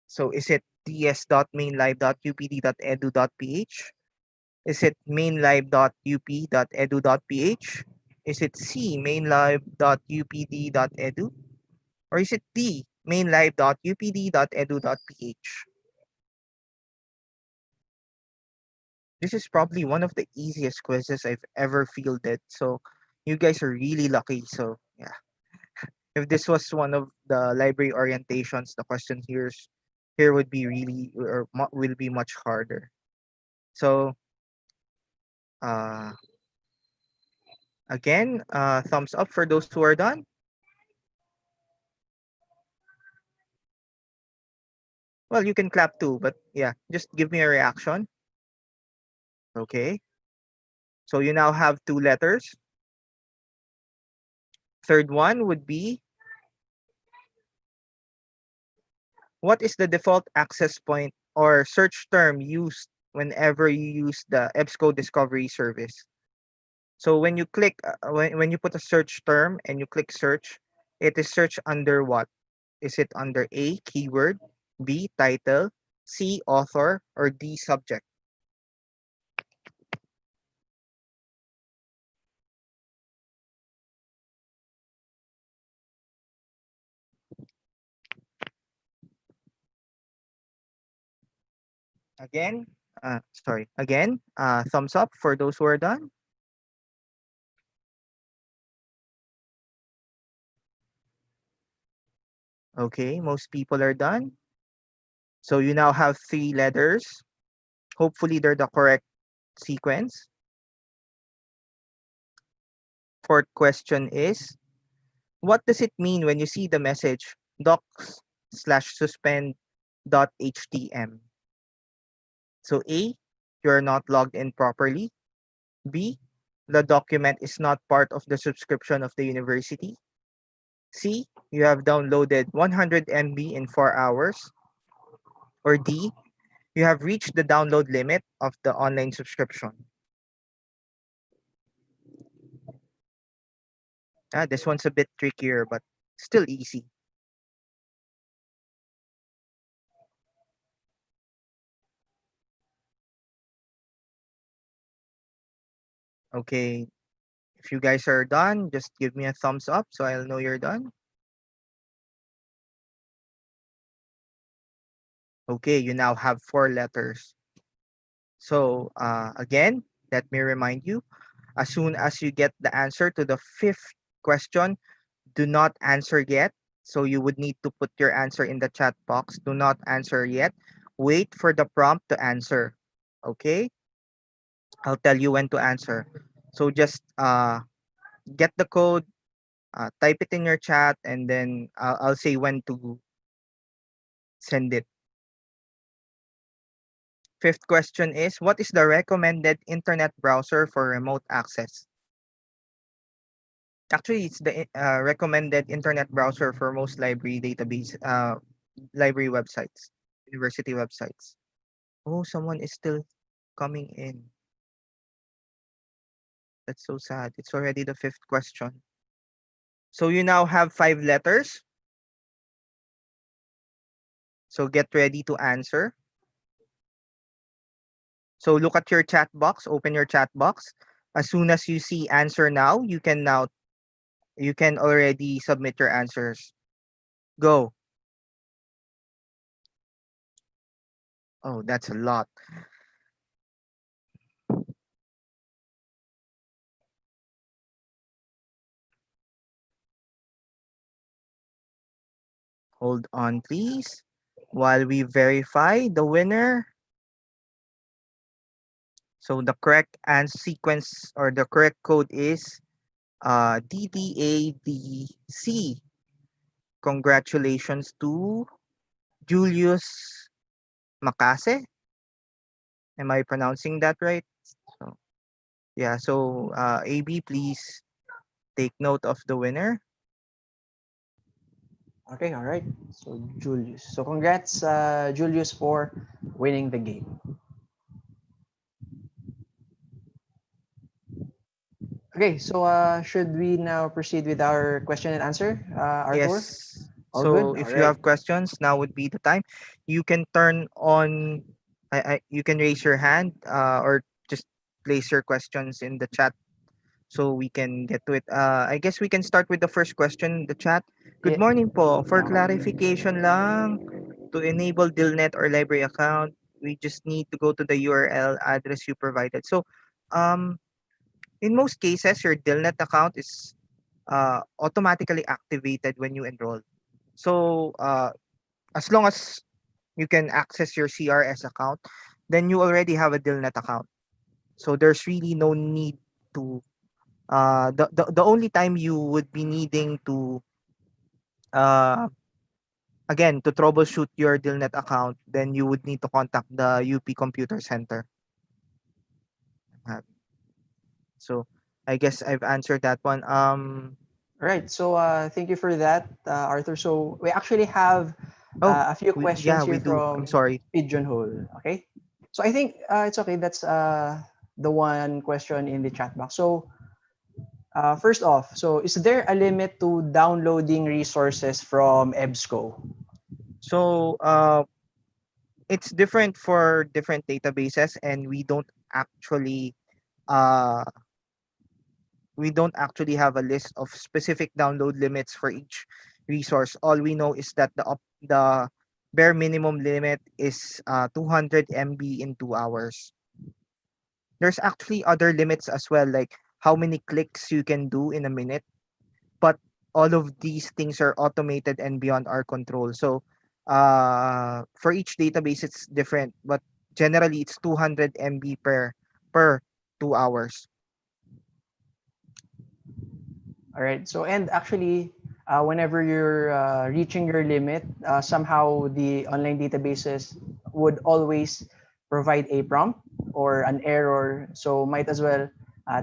So is it ds.mainlive.upd.edu.ph? Is it mainlive.up.edu.ph? Is it C, mainlive.upd.edu? Or is it D, mainlive.upd.edu.ph? This is probably one of the easiest quizzes I've ever fielded. So you guys are really lucky. So yeah, if this was one of the library orientations, the question here would be really, or will be much harder. So uh, again, thumbs up for those who are done. Well, you can clap too, but yeah, just give me a reaction. Okay. So you now have 2 letters. Third one would be, what is the default access point or search term used whenever you use the EBSCO discovery service? So when you click, when you put a search term and you click search, it is search under what? Is it under A, keyword, B, title, C, author, or D, subject? Again, thumbs up for those who are done. Okay, most people are done. So you now have 3 letters. Hopefully they're the correct sequence. Fourth question is, what does it mean when you see the message docs/suspend.htm? So A, you're not logged in properly. B, the document is not part of the subscription of the university. C, you have downloaded 100 MB in 4 hours. Or D, you have reached the download limit of the online subscription. This one's a bit trickier, but still easy. Okay, if you guys are done, just give me a thumbs up so I'll know you're done. Okay, you now have 4 letters. So again, let me remind you, as soon as you get the answer to the fifth question, do not answer yet. So you would need to put your answer in the chat box. Do not answer yet. Wait for the prompt to answer. Okay? I'll tell you when to answer. So just get the code, type it in your chat, and then I'll say when to send it. Fifth question is, what is the recommended internet browser for remote access? Actually, it's the recommended internet browser for most library websites, university websites. Oh, someone is still coming in. That's so sad. It's already the fifth question. So you now have 5 letters. So get ready to answer. So look at your chat box, open your chat box. As soon as you see answer now, you can already submit your answers. Go. Oh, that's a lot. Hold on, please, while we verify the winner. So the correct and sequence or the correct code is DDADC. Congratulations to Julius Macase. Am I pronouncing that right? So, yeah, so AB, please take note of the winner. Okay, all right. So Julius. So congrats, Julius, for winning the game. Okay, so should we now proceed with our question and answer, Arthur? Yes. All good. So All if you right. have questions, now would be the time. You can turn on, you can raise your hand or just place your questions in the chat so we can get to it. I guess we can start with the first question in the chat. Good Yeah. morning po. For clarification lang, to enable DILNet or library account, we just need to go to the URL address you provided. So, um, in most cases, your DILNet account is automatically activated when you enroll. So, as long as you can access your CRS account, then you already have a DILNet account. So there's really no need to the only time you would be needing to uh again to troubleshoot your DILNet account, then you would need to contact the UP Computer Center. Uh, so I guess I've answered that one. All right. So thank you for that, Arthur. So we actually have Oh, a few yeah, questions we here do. I'm from sorry. Pigeonhole. Okay. So I think it's okay. That's the one question in the chat box. So first off, so is there a limit to downloading resources from EBSCO? So it's different for different databases, and uh we don't actually have a list of specific download limits for each resource. All we know is that the bare minimum limit is 200 MB in 2 hours. There's actually other limits as well, like how many clicks you can do in a minute, but all of these things are automated and beyond our control. So for each database, it's different, but generally it's 200 MB per 2 hours. All right. So and actually, whenever you're reaching your limit, somehow the online databases would always provide a prompt or an error. So might as well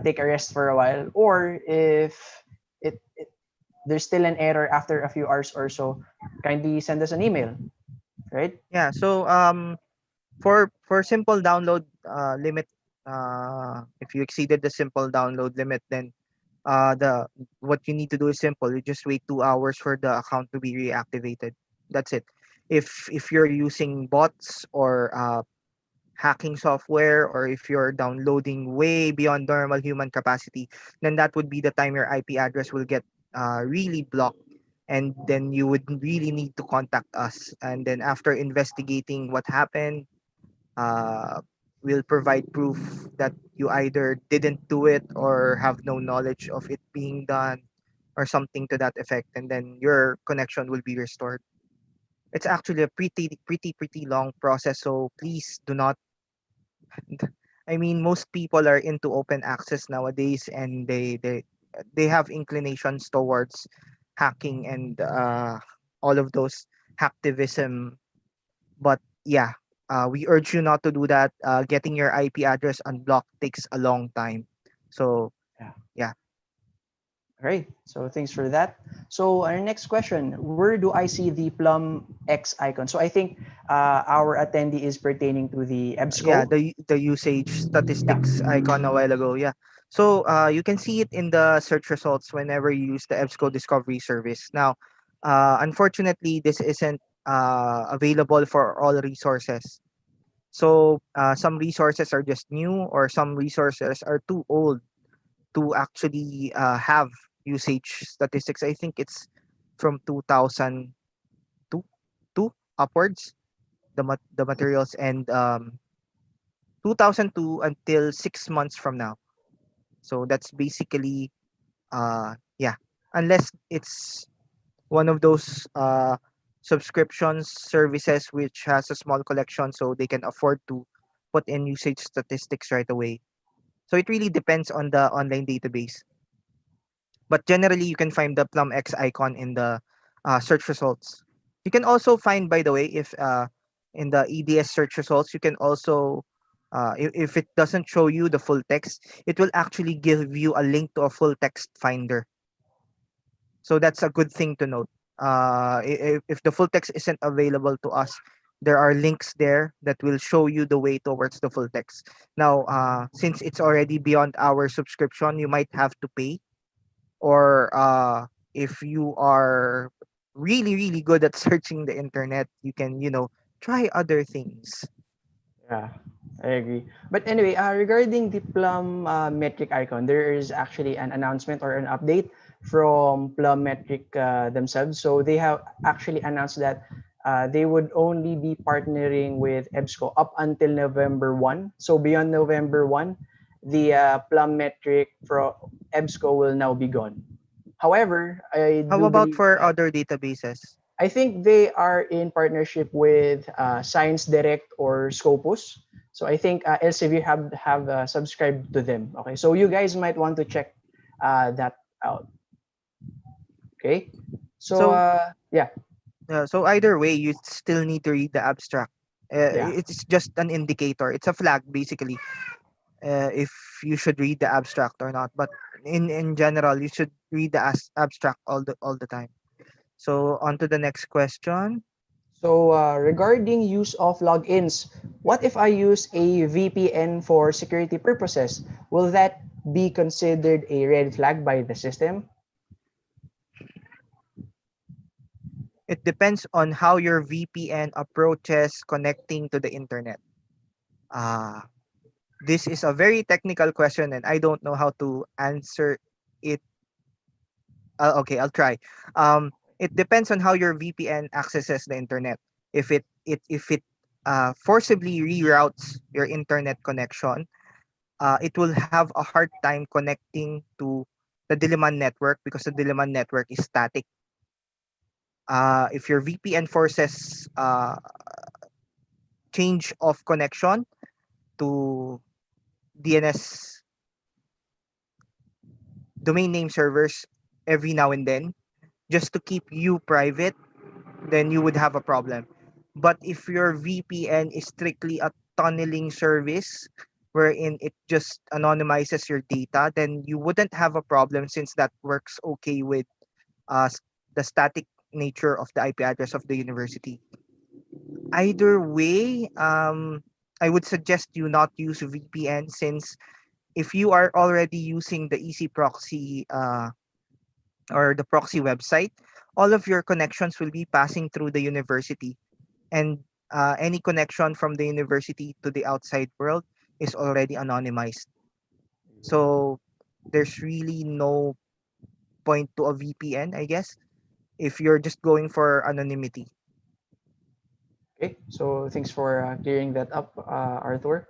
take a rest for a while. Or if it there's still an error after a few hours or so, kindly send us an email. Right. Yeah, so for simple download limit, if you exceeded the simple download limit, then The what you need to do is simple. You just wait 2 hours for the account to be reactivated. That's it. If you're using bots or hacking software, or if you're downloading way beyond normal human capacity, then that would be the time your IP address will get really blocked. And then you would really need to contact us. And then after investigating what happened, uh, we'll provide proof that you either didn't do it or have no knowledge of it being done or something to that effect. And then your connection will be restored. It's actually a pretty long process. So please do not. I mean, most people are into open access nowadays, and they have inclinations towards hacking and all of those hacktivism. But yeah, we urge you not to do that. Getting your IP address unblocked takes a long time. So Yeah. yeah, Great. So thanks for that. So our next question, where do I see the Plum X icon? So I think our attendee is pertaining to the yeah, EBSCO. the usage Yeah. statistics icon a while ago. Yeah, so you can see it in the search results whenever you use the EBSCO Discovery Service. Now, unfortunately, this isn't available for all resources. So some resources are just new, or some resources are too old to actually have usage statistics. I think it's from 2002 upwards, the materials, and 2002 until 6 months from now. So that's basically yeah, unless it's one of those subscriptions services which has a small collection, so they can afford to put in usage statistics right away. So it really depends on the online database. But generally, you can find the Plum X icon in the search results. You can also find, by the way, if in the EDS search results, you can also, if it doesn't show you the full text, it will actually give you a link to a full text finder. So that's a good thing to note. If the full text isn't available to us, there are links there that will show you the way towards the full text. Now, since it's already beyond our subscription, you might have to pay, or if you are really good at searching the internet, you can try other things. Yeah, I agree. But anyway, regarding the Plum metric icon, there is actually an announcement or an update from Plum metric themselves. So they have actually announced that they would only be partnering with EBSCO up until November 1. So beyond November 1, the Plum metric from EBSCO will now be gone. However, I How do about believe for other databases? I think they are in partnership with Science Direct or Scopus. So I think LCV have subscribed to them. Okay, so you guys might want to check that out. Okay, so So yeah, so either way, you still need to read the abstract. yeah. It's just an indicator, it's a flag basically, if you should read the abstract or not. But in general, you should read the abstract all the time. So on to the next question. So regarding use of logins, what if I use a VPN for security purposes? Will that be considered a red flag by the system? It depends on how your VPN approaches connecting to the internet. Ah, this is a very technical question, and I don't know how to answer it. Okay, I'll try. It depends on how your VPN accesses the internet. If it forcibly reroutes your internet connection, it will have a hard time connecting to the Diliman network, because the Diliman network is static. If your VPN forces change of connection to DNS, domain name servers, every now and then, just to keep you private, then you would have a problem. But if your VPN is strictly a tunneling service wherein it just anonymizes your data, then you wouldn't have a problem, since that works okay with the static nature of the IP address of the university. Either way, I would suggest you not use VPN, since if you are already using the EZproxy or the proxy website, all of your connections will be passing through the university, and any connection from the university to the outside world is already anonymized. So there's really no point to a VPN, I guess, if you're just going for anonymity. Okay, so thanks for clearing that up, Arthur.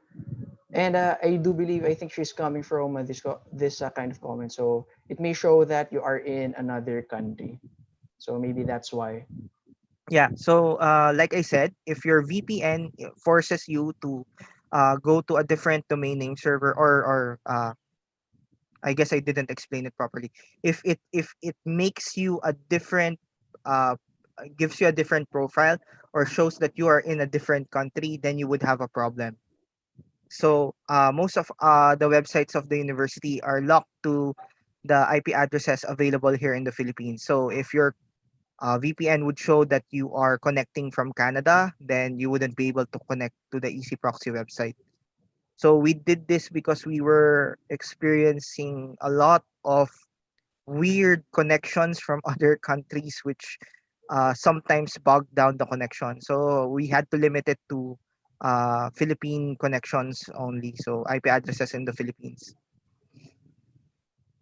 And I do believe I think she's coming from this kind of comment. So it may show that you are in another country. So maybe that's why. Yeah. So, like I said, if your VPN forces you to go to a different domain name server, or I guess I didn't explain it properly. If it makes you a different, uh, gives you a different profile or shows that you are in a different country, then you would have a problem. So, most of the websites of the university are locked to the IP addresses available here in the Philippines. So, if your VPN would show that you are connecting from Canada, then you wouldn't be able to connect to the EZproxy website. So we did this because we were experiencing a lot of weird connections from other countries, which sometimes bogged down the connection. So we had to limit it to Philippine connections only. So IP addresses in the Philippines.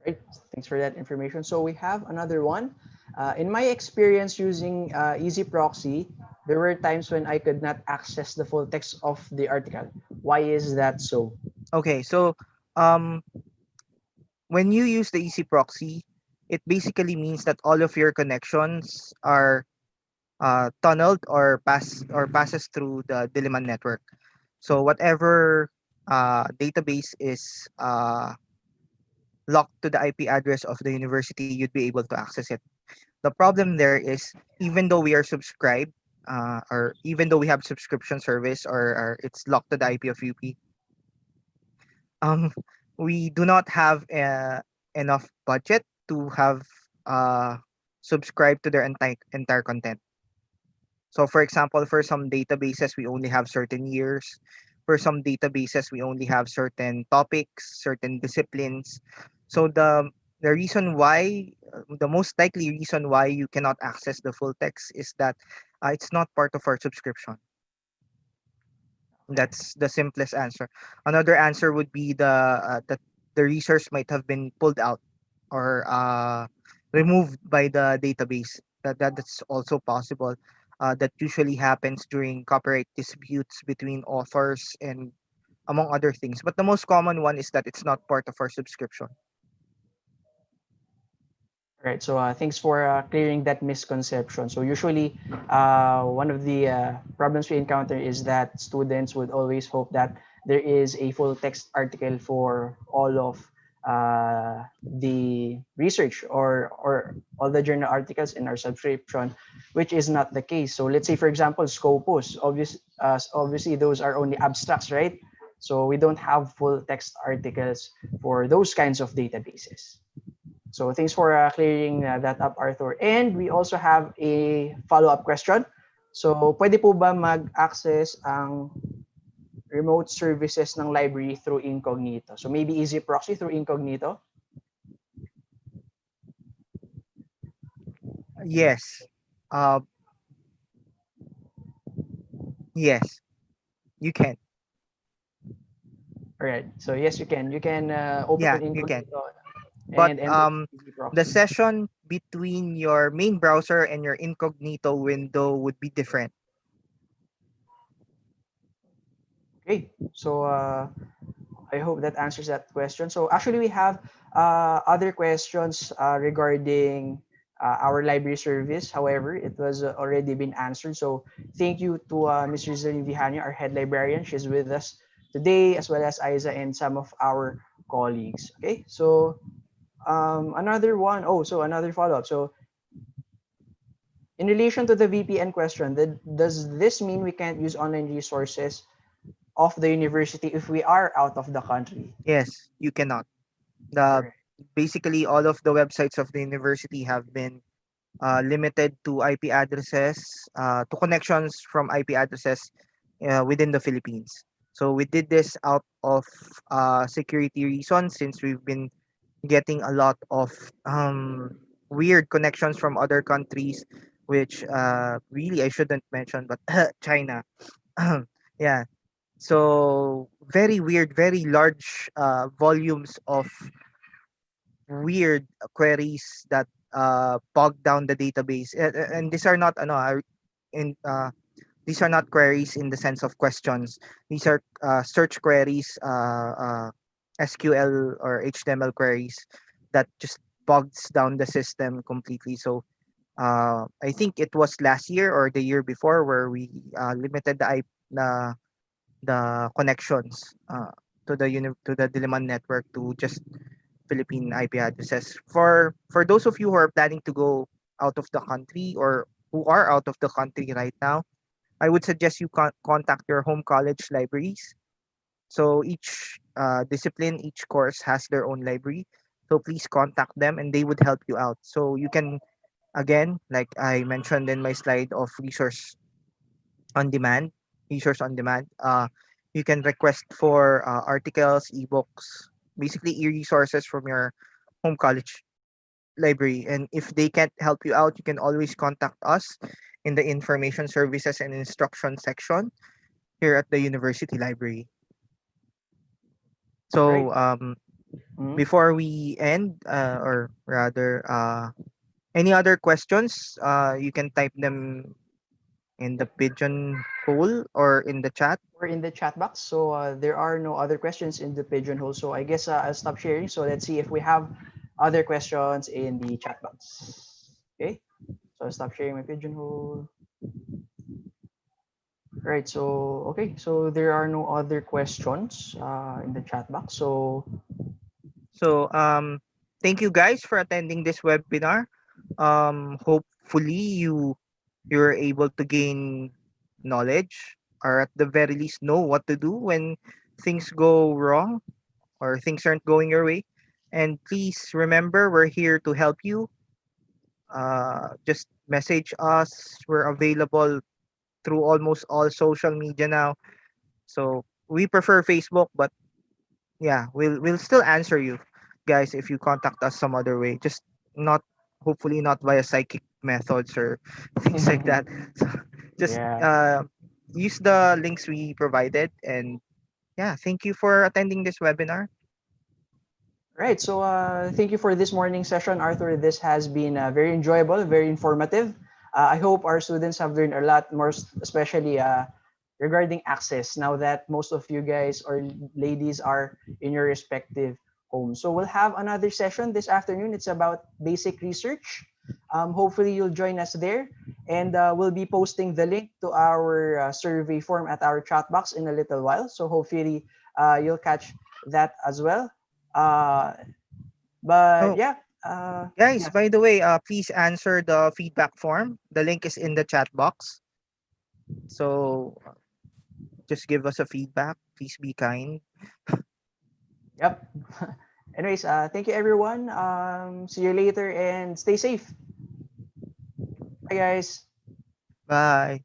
Right. Thanks for that information. So we have another one. In my experience using EZproxy, there were times when I could not access the full text of the article. Why is that so? Okay, so um, when you use the EZproxy, it basically means that all of your connections are tunneled or passes through the Diliman network. So whatever database is locked to the IP address of the university, you'd be able to access it. The problem there is, even though we are subscribed, or even though we have subscription service, or it's locked to the IP of UP, um, we do not have enough budget to have uh, subscribed to their entire content. So for example, for some databases, we only have certain years. For some databases, we only have certain topics, certain disciplines. So the reason why, the most likely reason why you cannot access the full text is that it's not part of our subscription. Okay. That's the simplest answer. Another answer would be that the resource might have been pulled out or removed by the database. That's also possible. That usually happens during copyright disputes between authors and among other things. But the most common one is that it's not part of our subscription. Right. So thanks for clearing that misconception. So usually, one of the problems we encounter is that students would always hope that there is a full text article for all of the research or all the journal articles in our subscription, which is not the case. So let's say, for example, Scopus. Obviously, those are only abstracts, right? So we don't have full text articles for those kinds of databases. So thanks for clearing that up, Arthur. And we also have a follow-up question. So pwede po ba mag-access ang remote services ng library through incognito? So maybe EZproxy through incognito? Yes. Uh, yes, you can. All right. So yes, you can. You can open Yeah, you can. incognito But and enter the EZproxy. session between your main browser and your incognito window would be different. Okay. So I hope that answers that question. So actually, we have other questions regarding our library service. However, it was already been answered. So thank you to Ms. Rizalyn Vihania, our head librarian. She's with us today, as well as Isa and some of our colleagues. Okay, so another one. Oh, so another follow up. So in relation to the VPN question, does this mean we can't use online resources of the university if we are out of the country? Yes, you cannot. All The right. Basically all of the websites of the university have been limited to IP addresses, to connections from IP addresses within the Philippines. So we did this out of security reasons, since we've been getting a lot of weird connections from other countries, which really I shouldn't mention, but China. Yeah. So very weird, very large volumes of weird queries that bog down the database. And these are not in these are not queries in the sense of questions. These are search queries, SQL or HTML queries that just bogs down the system completely. So I think it was last year or the year before where we limited the connections to the Diliman network to just Philippine IP addresses. For those of you who are planning to go out of the country or who are out of the country right now, I would suggest you contact your home college libraries. So each discipline, each course has their own library. So please contact them and they would help you out. So you can, again, like I mentioned in my slide of on demand, resource on demand, you can request for articles, ebooks, basically e-resources from your home college library. And if they can't help you out, you can always contact us in the information services and instruction section here at the university library. Right. So Mhm. before we end, or rather, any other questions, you can type them in the pigeonhole or in the chat. Or in the chat box. So there are no other questions in the pigeonhole. So I guess I'll stop sharing. So let's see if we have other questions in the chat box. Okay. So I'll stop sharing my pigeonhole. Right. So okay. So there are no other questions in the chat box. So So thank you guys for attending this webinar. Hopefully you're able to gain knowledge, or at the very least know what to do when things go wrong or things aren't going your way. And please remember, we're here to help you. Just message us. We're available through almost all social media now. So we prefer Facebook, but yeah, we'll still answer you guys if you contact us some other way. Just not, hopefully not via psychic methods or things like that. So just yeah. use the links we provided. And yeah, thank you for attending this webinar. Right. So thank you for this morning session, Arthur. This has been very enjoyable, very informative. I hope our students have learned a lot more, especially regarding access. Now that most of you guys or ladies are in your respective homes, so we'll have another session this afternoon. It's about basic research. Hopefully, you'll join us there, and we'll be posting the link to our survey form at our chat box in a little while. So hopefully, you'll catch that as well. Uh, but Oh, yeah, guys, yes, by the way, please answer the feedback form. The link is in the chat box. So just give us a feedback. Please be kind. yep. Anyways, thank you everyone. See you later and stay safe. Bye guys. Bye.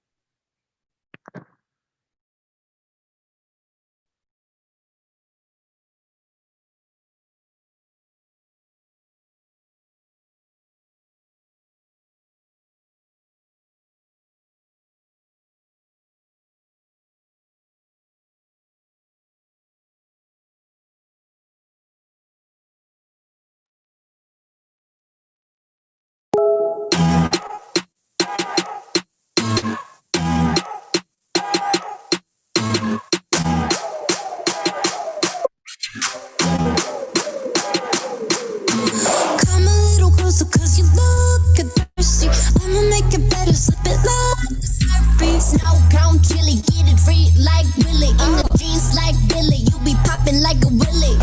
Come a little closer cause you look thirsty. I'ma make it better, slip it like Slurpees. Now count chili, get it free like Willie. In the jeans like Billy, you be popping like a willy.